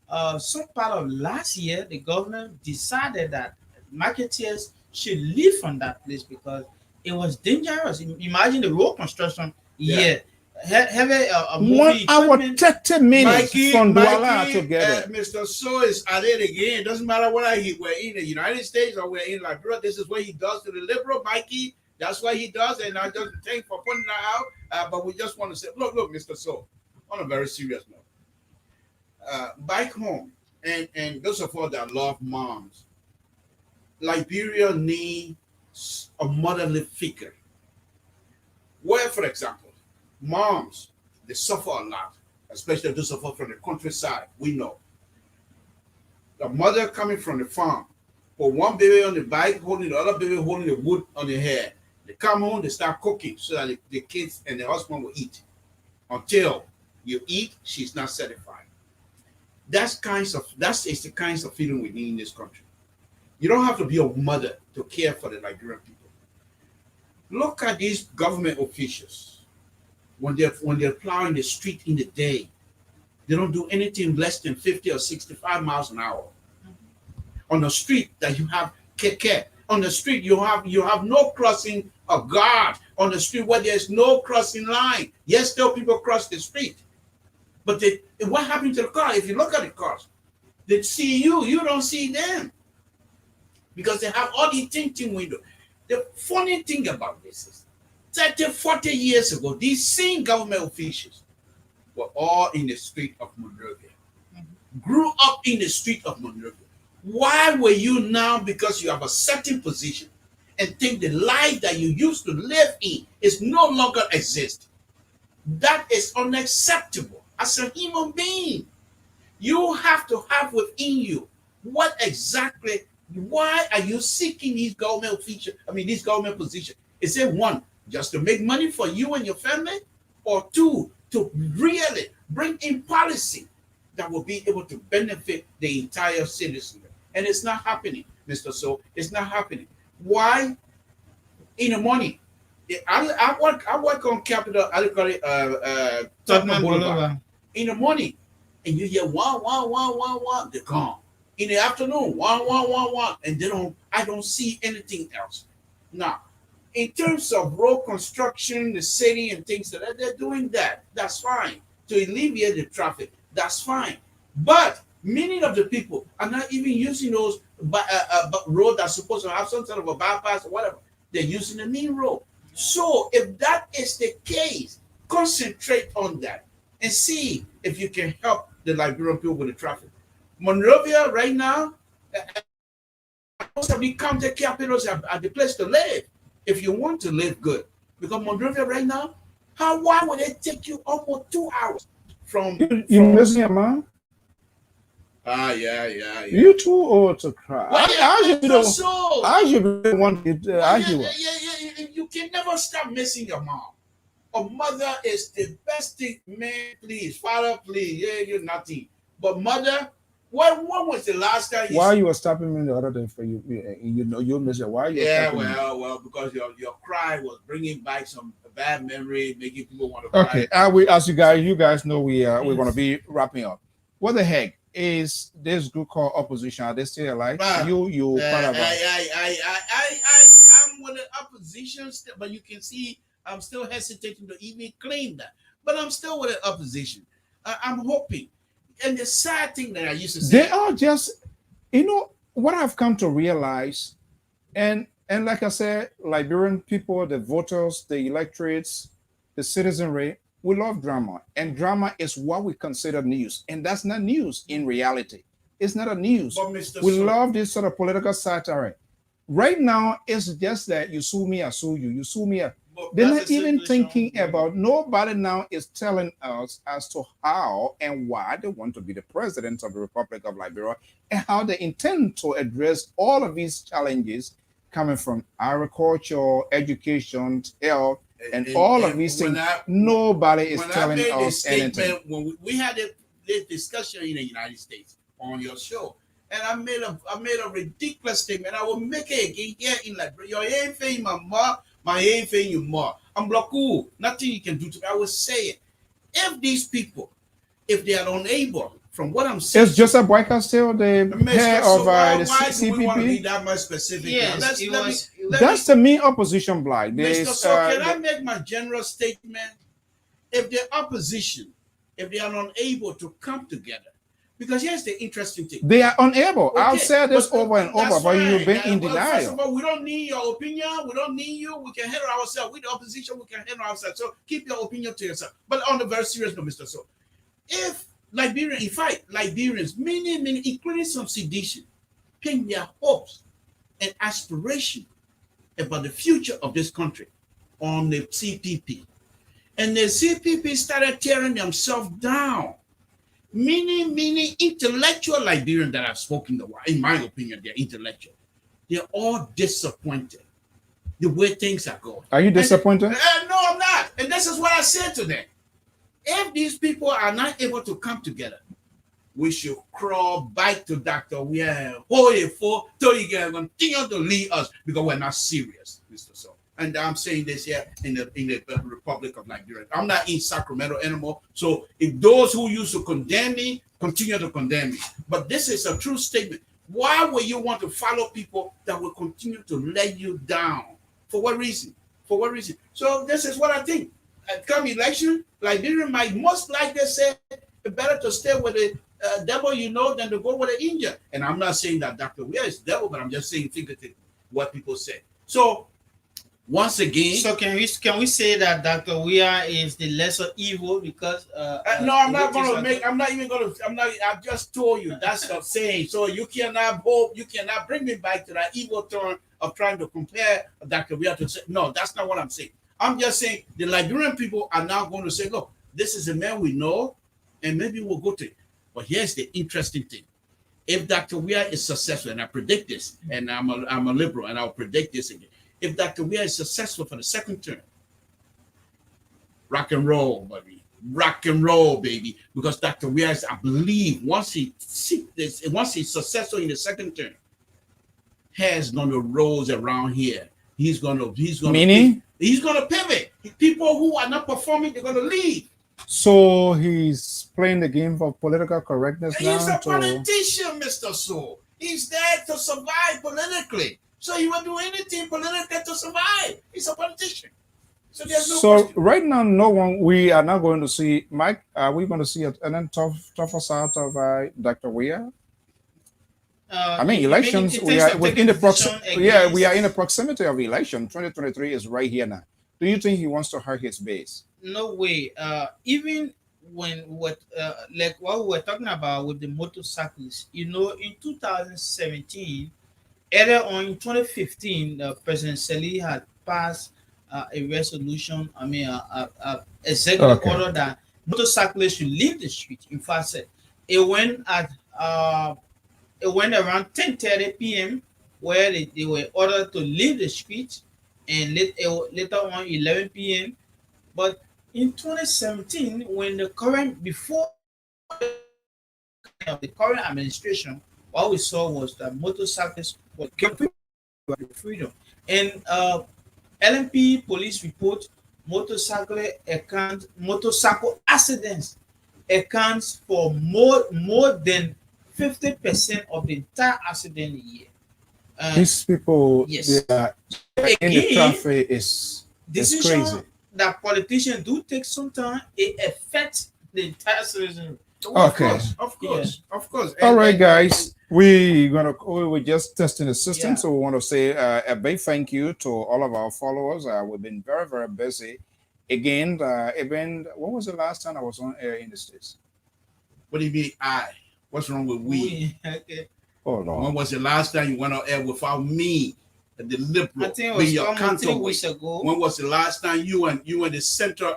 on, some part of last year, the government decided that marketeers should leave from that place because it was dangerous. Imagine the road construction. Yeah. Heavy 1 hour 30 minutes from Douala to get Mr. So is at it again. It doesn't matter whether we're in the United States or we're in Liberia. This is what he does to the liberal, Mikey. That's what he does, and I just thank for pointing that out. But we just want to say, look, Mr. So, on a very serious note, back home, and those of us that love moms, Liberia needs a motherly figure. Where, for example, moms, they suffer a lot, especially those of us from the countryside. We know the mother coming from the farm, put one baby on the bike, holding the other baby holding the wood on the head. They come home, they start cooking so that the kids and the husband will eat. Until you eat, she's not satisfied. That's the kinds of feeling we need in this country. You don't have to be a mother to care for the Liberian people. Look at these government officials. When they're plowing the street in the day, they don't do anything less than 50 or 65 miles an hour. On the street that you have keke. On the street you have no crossing of guard. On the street where there's no crossing line. Yes, still people cross the street. But what happened to the car? If you look at the cars, they see you don't see them. Because they have all these tinting windows. The funny thing about this is 30, 40 years ago, these same government officials were all in the street of Monrovia. Grew up in the street of Monrovia. Why were you now, because you have a certain position and think the life that you used to live in is no longer exist? That is unacceptable as a human being. You have to have within you what exactly, why are you seeking these government feature? I mean, these government positions? Is it one, just to make money for you and your family, or two, to really bring in policy that will be able to benefit the entire citizen? And it's not happening, Mr. So. It's not happening. Why? In the morning, I work on Capital, I call it Tottenham Boulevard. In the morning, and you hear one, they're gone. In the afternoon, one, and I don't see anything else. Now, in terms of road construction, the city and things like that, they're doing that. That's fine. To alleviate the traffic, that's fine. But many of the people are not even using those road that's supposed to have some sort of a bypass or whatever. They're using the main road. So if that is the case, concentrate on that and see if you can help the Liberian people with the traffic. Monrovia right now, most of the county capitals are the place to live if you want to live good. Because Monrovia right now, why would it take you almost 2 hours from? You missing your mom? Yeah. You too old to cry. Well, I should be the one to argue. You can never stop missing your mom. A mother is the best thing. Man, please, father, please. Yeah, you're nothing. But mother, when was the last time? Why you were stopping me the other day for you? You know you miss it. Why you? Yeah, well, because your cry was bringing back some bad memory, making people want to cry. Okay, as you guys know, we're going to be wrapping up. What the heck is this group called opposition? Are they still alive? I'm with the opposition, but you can see I'm still hesitating to even claim that. But I'm still with the opposition. I'm hoping. And the sad thing that I used to say, they are just, what I've come to realize, and like I said, Liberian people, the voters, the electorates, the citizenry, we love drama, and drama is what we consider news, and that's not news in reality. It's not a news. We love this sort of political satire. Right now, it's just that you sue me, I sue you. You sue me. They're not even thinking about. Nobody now is telling us as to how and why they want to be the president of the Republic of Liberia, and how they intend to address all of these challenges coming from agriculture, education, health. And all of these things, nobody is telling us anything. When we had this discussion in the United States on your show, and I made a ridiculous statement. I will make it again here in Liberia. You ain't paying my ain't paying you more. I'm like, cool. Nothing you can do to me. I will say it. If these people, if they are unable, from what I'm saying, it's just a boycott still the head of the CPP. Do we want to be that much specific? Yes, that's the main opposition block. Mr. So can I make my general statement? If the opposition, if they are unable to come together, because here's the interesting thing. They are unable. Okay, I'll say this over and over, but you've been in denial. First of all, we don't need your opinion. We don't need you. We can handle ourselves. With the opposition, we can handle ourselves. So keep your opinion to yourself. But on the very serious note, Mr. So, if Liberians, in fact, Liberians, many, including some sedition, pin their hopes and aspiration about the future of this country on the CPP. And the CPP started tearing themselves down. Many intellectual Liberians that have spoken, in my opinion, they're intellectual. They're all disappointed the way things are going. Are you disappointed? No, I'm not. And this is what I said to them. If these people are not able to come together, we should crawl back to Dr. We are for till you can continue to lead us because we're not serious, Mr. So. And I'm saying this here in the Republic of Nigeria. I'm not in Sacramento anymore. So if those who used to condemn me continue to condemn me, but this is a true statement. Why would you want to follow people that will continue to let you down? For what reason? For what reason? So this is what I think. Come election, Liberia might most likely say it's better to stay with the devil than to go with the angel. And I'm not saying that Dr. Weir is devil, but I'm just saying figuratively what people say. So once again, so can we say that Dr. Weir is the lesser evil because no, I'm not going to make. I'm not even going to. I've just told you that's what I'm saying. So you cannot bring me back to that evil turn of trying to compare Dr. Weir to say no. That's not what I'm saying. I'm just saying the Liberian people are now going to say, look, this is a man we know, and maybe we'll go to it. But here's the interesting thing. If Dr. Weir is successful, and I predict this, and I'm a liberal, and I'll predict this again. If Dr. Weir is successful for the second term, rock and roll, buddy. Rock and roll, baby. Because Dr. Weir is, I believe, once he's successful in the second term, hair's gonna rose around here. He's gonna Meaning? He's gonna pivot. People who are not performing, they're gonna leave. So he's playing the game of political correctness now. He's a politician, Mr. Soul. He's there to survive politically. So he will do anything politically to survive. He's a politician. So there's no question. Right now, we are not going to see Mike. Are we going to see an tougher side of Dr. Weir? I mean, elections. We are within the we are in the proximity of election. 2023 is right here now. Do you think he wants to hurt his base? No way. Even when like what we were talking about with the motorcyclists, in 2017, earlier on in 2015, President Seli had passed a resolution. I mean, a executive order that motorcyclists should leave the street. In fact, it went around 10:30 p.m. where they were ordered to leave the street, and later on 11 p.m. But in 2017, when the current administration, what we saw was that motorcyclists were given freedom. And LMP police report motorcycle accidents accounts for more than 50% of the entire accident year. These people, yes, in the traffic is crazy. That politicians do take some time, it affects the entire citizen. Of course. All right, guys, we were just testing the system, Yeah. so we want to say a big thank you to all of our followers. We've been very, very busy. Again, when was the last time I was on air in the States? What do you mean, What's wrong with we? Okay. Oh, Lord. When was the last time you went on air without me, the liberal? I think it was your 3 weeks ago. When was the last time you and the center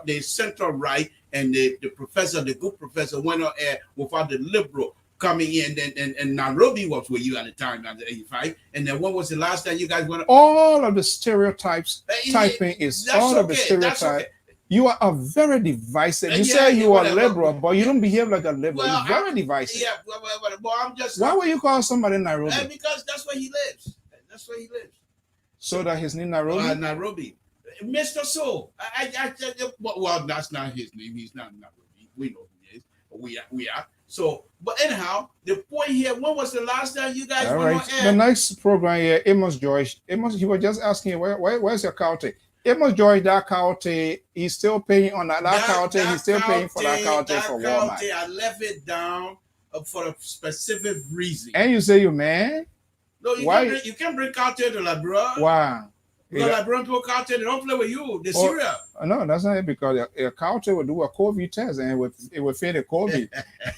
right, and the professor, the good professor, went on air without the liberal coming in? And Nairobi was with you at the time, at the 85. And then when was the last time you guys went? All of the stereotypes, typing is all of the stereotypes. Okay. You are very divisive. You say you are liberal, but you don't behave like a liberal. You're very divisive. Yeah, but I'm just. Why would you call somebody Nairobi? Because that's where he lives. That's where he lives. So that his name Nairobi? Nairobi. Mr. Soul. Well, that's not his name. He's not Nairobi. We know who he is. We are. So, but anyhow, the point here, when was the last time you guys went on air? The next program here, Amos George. He was just asking, where's your county? Amos George, that county, he's still paying on that county. He's still paying for that county for Walmart. I left it down for a specific reason. And you say you man? No, you can't bring county to Labrador. Wow. Because Labrador people county, they don't play with you. They're serious. No, that's not it, because a county will do a COVID test and it will fail the COVID.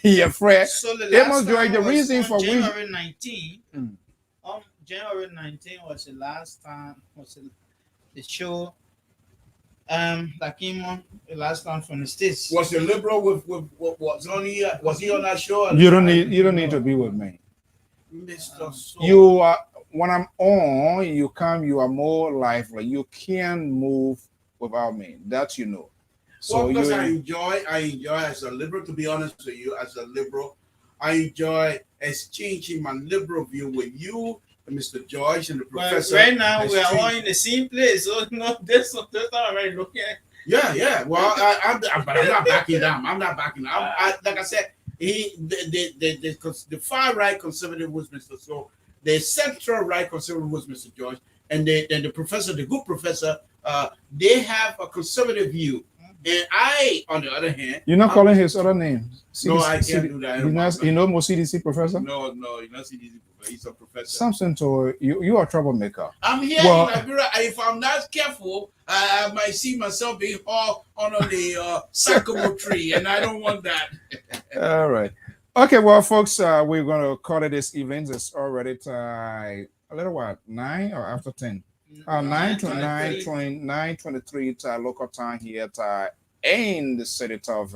You're afraid. So the Amos George, the reason for January 19. January 19 was the last time. The show that came on the last time from the States. Was the liberal with was on here? Was he on that show? You don't need to be with me. Mr. Soul. You are, when I'm on, you are more lively. You can move without me. That you know. So because I enjoy as a liberal, to be honest with you, as a liberal, I enjoy exchanging my liberal view with you, Mr. George, and the professor. Right now we are all in the same place, so this not already looking. Yeah. Well, but I'm not backing down. I'm not backing down. Like I said, the far right conservative was Mr. Soul, the central right conservative was Mr. George, and then the professor, the good professor, they have a conservative view. And I, on the other hand, you're not calling his other name. CDC, no, I can't do that. You know more CDC professor? No, you're not CDC professor. He's a professor. Something to you are a troublemaker. I'm here in Liberia. If I'm not careful, I might see myself being all under the sycamore tree, and I don't want that. All right. Okay, well, folks, we're going to call it this evening. It's already a little while, 9 or after 10? 9:23 local time here in the city of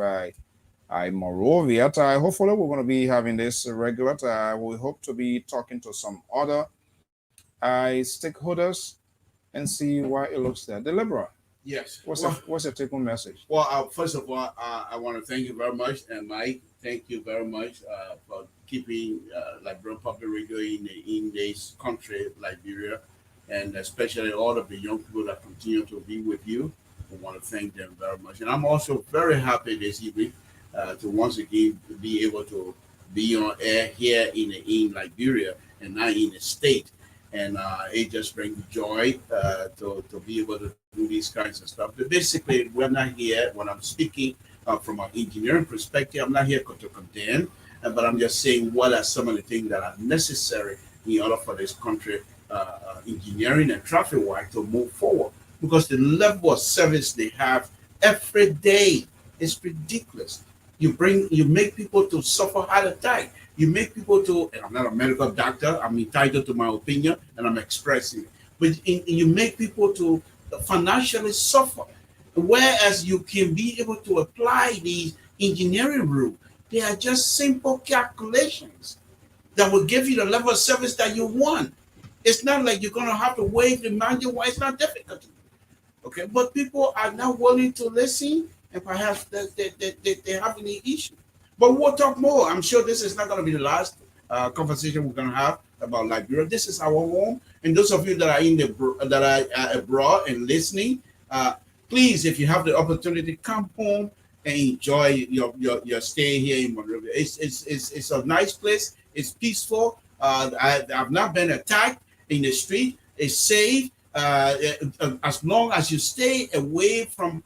Monrovia. Hopefully, we're going to be having this regular. We hope to be talking to some other stakeholders and see why it looks there. Deliberate. Yes. What's your take home message? Well, first of all, I want to thank you very much, and Mike, thank you very much for keeping Liberian Public Radio in this country, Liberia, and especially all of the young people that continue to be with you. I want to thank them very much, and I'm also very happy this evening to once again be able to be on air here in Liberia and not in the state. And it just brings joy to be able to do these kinds of stuff. But basically, we're not here when I'm speaking from an engineering perspective. I'm not here to condemn, but I'm just saying what are some of the things that are necessary in order for this country, engineering and traffic-wise, to move forward. Because the level of service they have every day is ridiculous. You make people to suffer heart attack. You make people to, and I'm not a medical doctor, I'm entitled to my opinion and I'm expressing it. But you make people to financially suffer. Whereas you can be able to apply these engineering rules. They are just simple calculations that will give you the level of service that you want. It's not like you're going to have to wave the manual. Why it's not difficult. Okay, but people are not willing to listen, and perhaps they have any issue. But we'll talk more. I'm sure this is not going to be the last conversation we're going to have about Liberia. This is our home, and those of you that are abroad and listening, please, if you have the opportunity, come home and enjoy your stay here in Monrovia. It's a nice place. It's peaceful. I've not been attacked in the street. It's safe. As long as you stay away from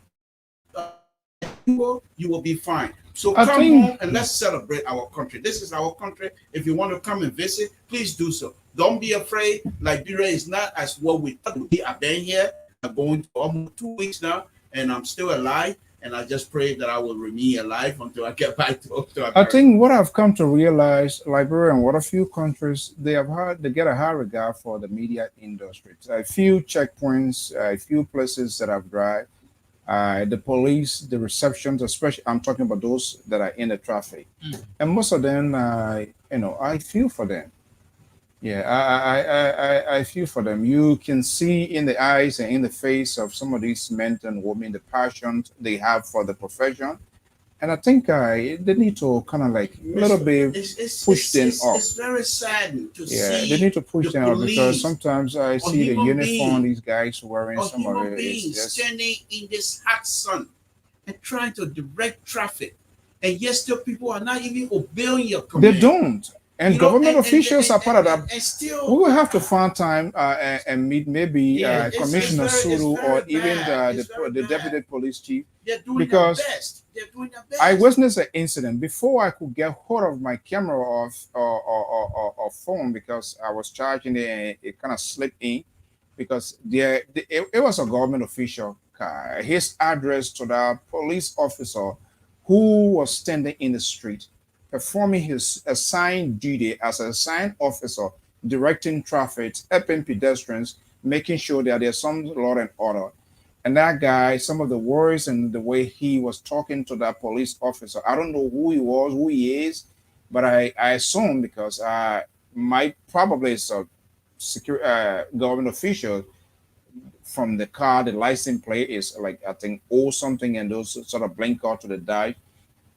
people, you will be fine. So come home and let's celebrate our country. This is our country. If you want to come and visit, please do so. Don't be afraid. Liberia is not as what we thought. I've been here. I'm going to almost 2 weeks now, and I'm still alive. And I just pray that I will remain alive until I get back to America. I think what I've come to realize, Liberia and what a few countries, they get a high regard for the media industry. A few checkpoints, a few places that I've driven, the police, the receptions, especially I'm talking about those that are in the traffic, and most of them, I feel for them. Yeah, I feel for them. You can see in the eyes and in the face of some of these men and women the passion they have for the profession, and I think they need to kind of like a little bit push them up. It's very sad to see. Yeah, they need to push them up because sometimes I see the uniform these guys wearing. Some of it is just standing in this hot sun and trying to direct traffic, and yet still people are not even obeying your command. They don't. And government officials are part of that. And still, we will have to find time and meet maybe Commissioner Suru or even the deputy police chief. They're doing because their best. They're doing their best. I witnessed an incident before I could get hold of my camera or phone because I was charging it and it kind of slipped in because it was a government official. His address to the police officer who was standing in the street performing his assigned duty as an assigned officer, directing traffic, helping pedestrians, making sure that there's some law and order. And that guy, some of the words and the way he was talking to that police officer, I don't know who he was, who he is, but I assume because probably it's a government official from the car, the license plate is like, I think, O something, and those sort of blink out to the dive.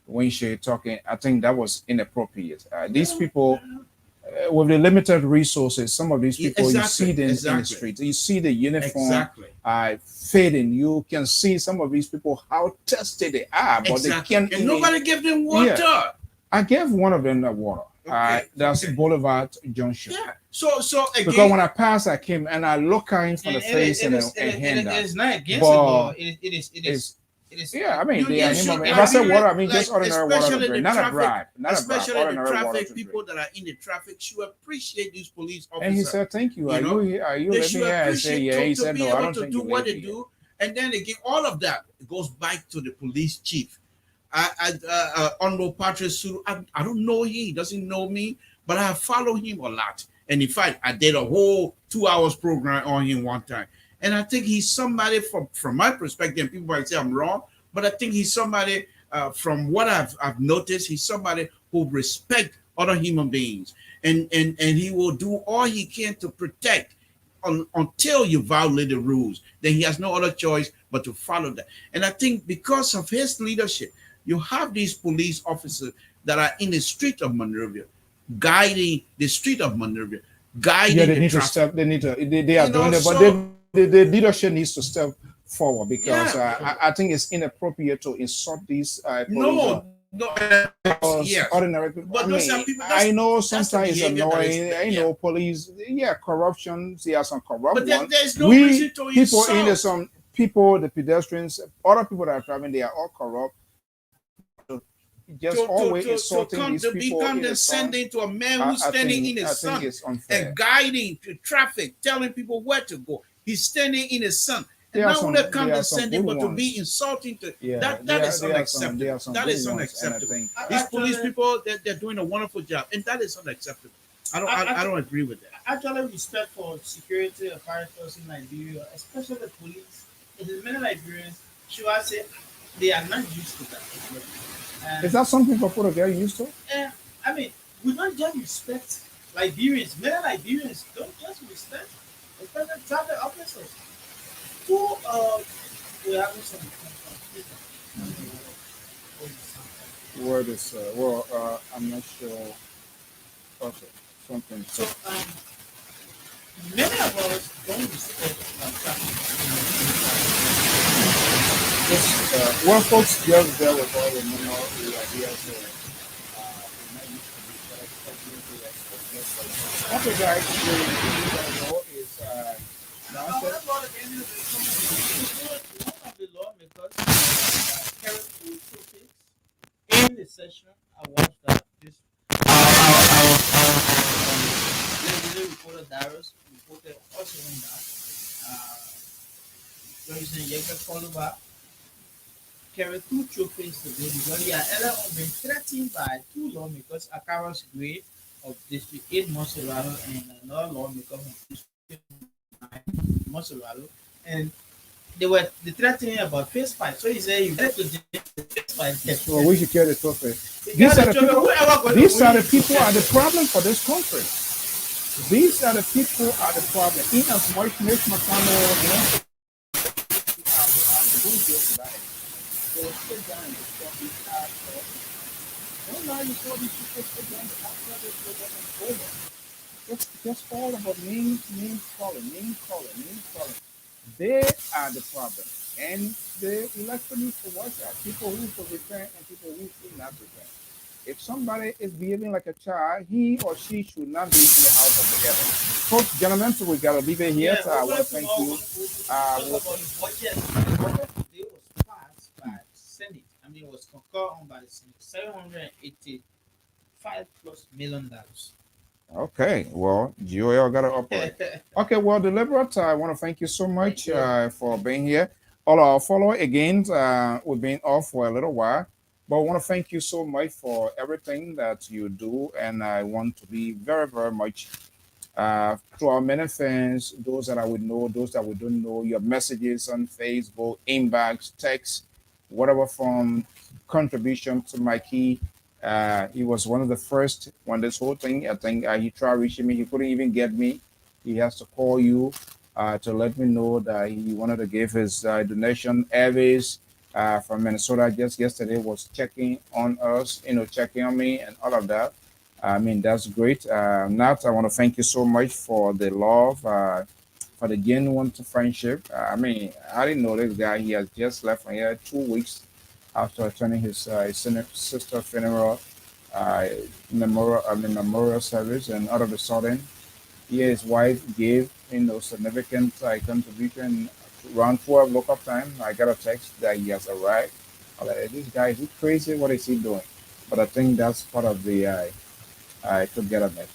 When she's talking, I think that was inappropriate. These people, with the limited resources, some of these people, you see them in the streets. You see the uniform fading. You can see some of these people, how thirsty they are, but they can't. And nobody give them water. Yeah. I gave one of them the water. That's Boulevard Junction. Yeah. So again, because when I passed, I came and I looked at him from the face and hand out. It's not against it, it is. Yeah, I mean, if I say water, I mean just ordinary water to drink, not a bribe. Especially the traffic people that are in the traffic should appreciate these police officers. And he said, "Thank you. Are you living here?" I said, "Yeah." He said, "No, I don't think you what they do." And then again, all of that goes back to the police chief. Honorable Patrick Suru, I don't know him. He doesn't know me, but I have followed him a lot. And in fact, I did a whole 2 hours program on him one time. And I think he's somebody from my perspective, and people might say I'm wrong, but I think he's somebody from what I've noticed, he's somebody who respects other human beings, and he will do all he can to protect until you violate the rules. Then he has no other choice but to follow that. And I think because of his leadership, you have these police officers that are in the street of Monrovia, guiding the street of Monrovia, guiding Yeah, they the need to traffic. step. They need to. They are You doing know, it, but so the leadership needs to step forward because yeah, I think it's inappropriate to insult these police. no, Because yes, ordinary people. but I those mean, are people. I know That's the sometimes it's behavior that is annoying. I yeah. know police. Yeah, corruption. There are some corrupt But ones. there's no We reason to people in there, insult. some people, the pedestrians, other people that are driving, they are all corrupt. Just always insulting these To be people in the sun. condescending to a man who's standing in the I think sun it's unfair. and guiding the traffic, telling people where to go. He's standing in the sun. And There are not some- only there are some condescending, good but to ones. be insulting to Yeah, that there is are some unacceptable. That good is ones, and I unacceptable. think These police people, they're doing a wonderful job, and that is unacceptable. I don't agree with that. Actually, respect for security apparatus in Liberia, especially the police. It is many Liberians, should I say, they are not used to that. is that something for people to get used to? I mean, we don't just respect Liberians. Many Liberians don't just respect, especially traffic officers. Two, we're having some. Word is I'm not sure. Okay, something. So, many of us don't respect traffic. Well, folks, just bear with all the number the ideas. Okay, guys, the law is now One of the lawmakers carried two topics in the session. I watched that. This the reporter Darius reported also on that. President Jacob Foluba carried two trophies today because he had earlier on been threatened by two lawmakers, Akaras Gray of District 8 Monserrato and another lawmaker from District 9 Monserrato. And they threatening about face fight. So he said you better to face fight. well, we should carry the trophy. These These are the people people are the problem for this country. These are the people are the problem. In as much Mitch McConnell, they will sit down and discuss these assholes. Don't lie before these people sit down after this program is over. Just all about name calling. They are the problem. And the election needs to watch out. People who should repent and people who should not repent. If somebody is behaving like a child, he or she should not be in the house of the devil. Folks, gentlemen, so we got to leave it here. So I want to thank you. It was passed by Senate. I mean, it was concurred on by the Senate. $785+ million. Okay, well, Joel got to operate. Okay, well, Deliberate, I want to thank you so much for being here. All our followers, again, we've been off for a little while, but I want to thank you so much for everything that you do. And I want to be very, very much to our many fans, those that I would know, those that we don't know, your messages on Facebook, inbox, text, whatever form, contribution to Mikey. He was one of the first when this whole thing, I think he tried reaching me. He couldn't even get me. He has to call you to let me know that he wanted to give his donation. Avis from Minnesota just yesterday was checking on us, checking on me and all of that. I mean, that's great. Nat, I want to thank you so much for the love, for the genuine friendship. I mean, I didn't know this guy. He has just left from here 2 weeks after attending his sister funeral, memorial service, and all of a sudden, he and his wife gave significant contribution around 12 local time. I got a text that he has arrived. I'm like, this guy is he crazy? What is he doing? But I think that's part of the togetherness.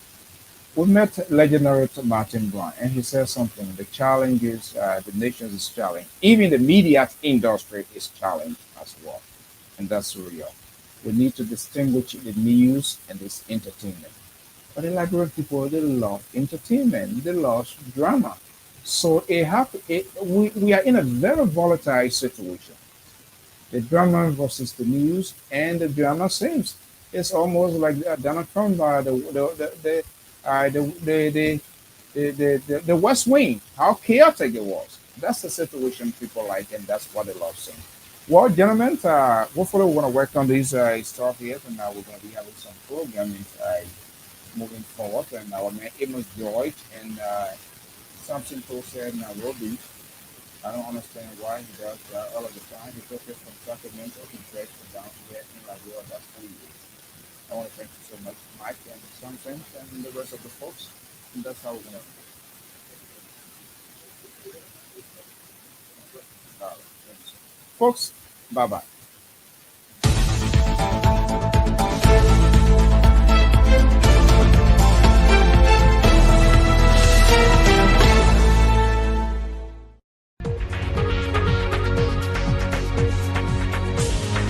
We met legendary Martin Brown, and he said something. The challenge is the nation is challenged. Even the media industry is challenged as well, and that's real. We need to distinguish the news and this entertainment. But the Liberian people, they love entertainment, they love drama. So we are in a very volatile situation. The drama versus the news, and the drama sings. It's almost like Donald Trump, the West Wing, how chaotic it was. That's the situation people like, and that's what they love seeing. Well, gentlemen, hopefully we want to work on this stuff here, and now we're going to be having some programming moving forward. And our man Amos George and something posted in Nairobi. I don't understand why he does that all of the time. He took it from Sacramento to Drake to down here in Liberia. That's who he is. I want to thank you so much, Mike and something, and the rest of the folks. And that's how we're going to. Folks, bye bye.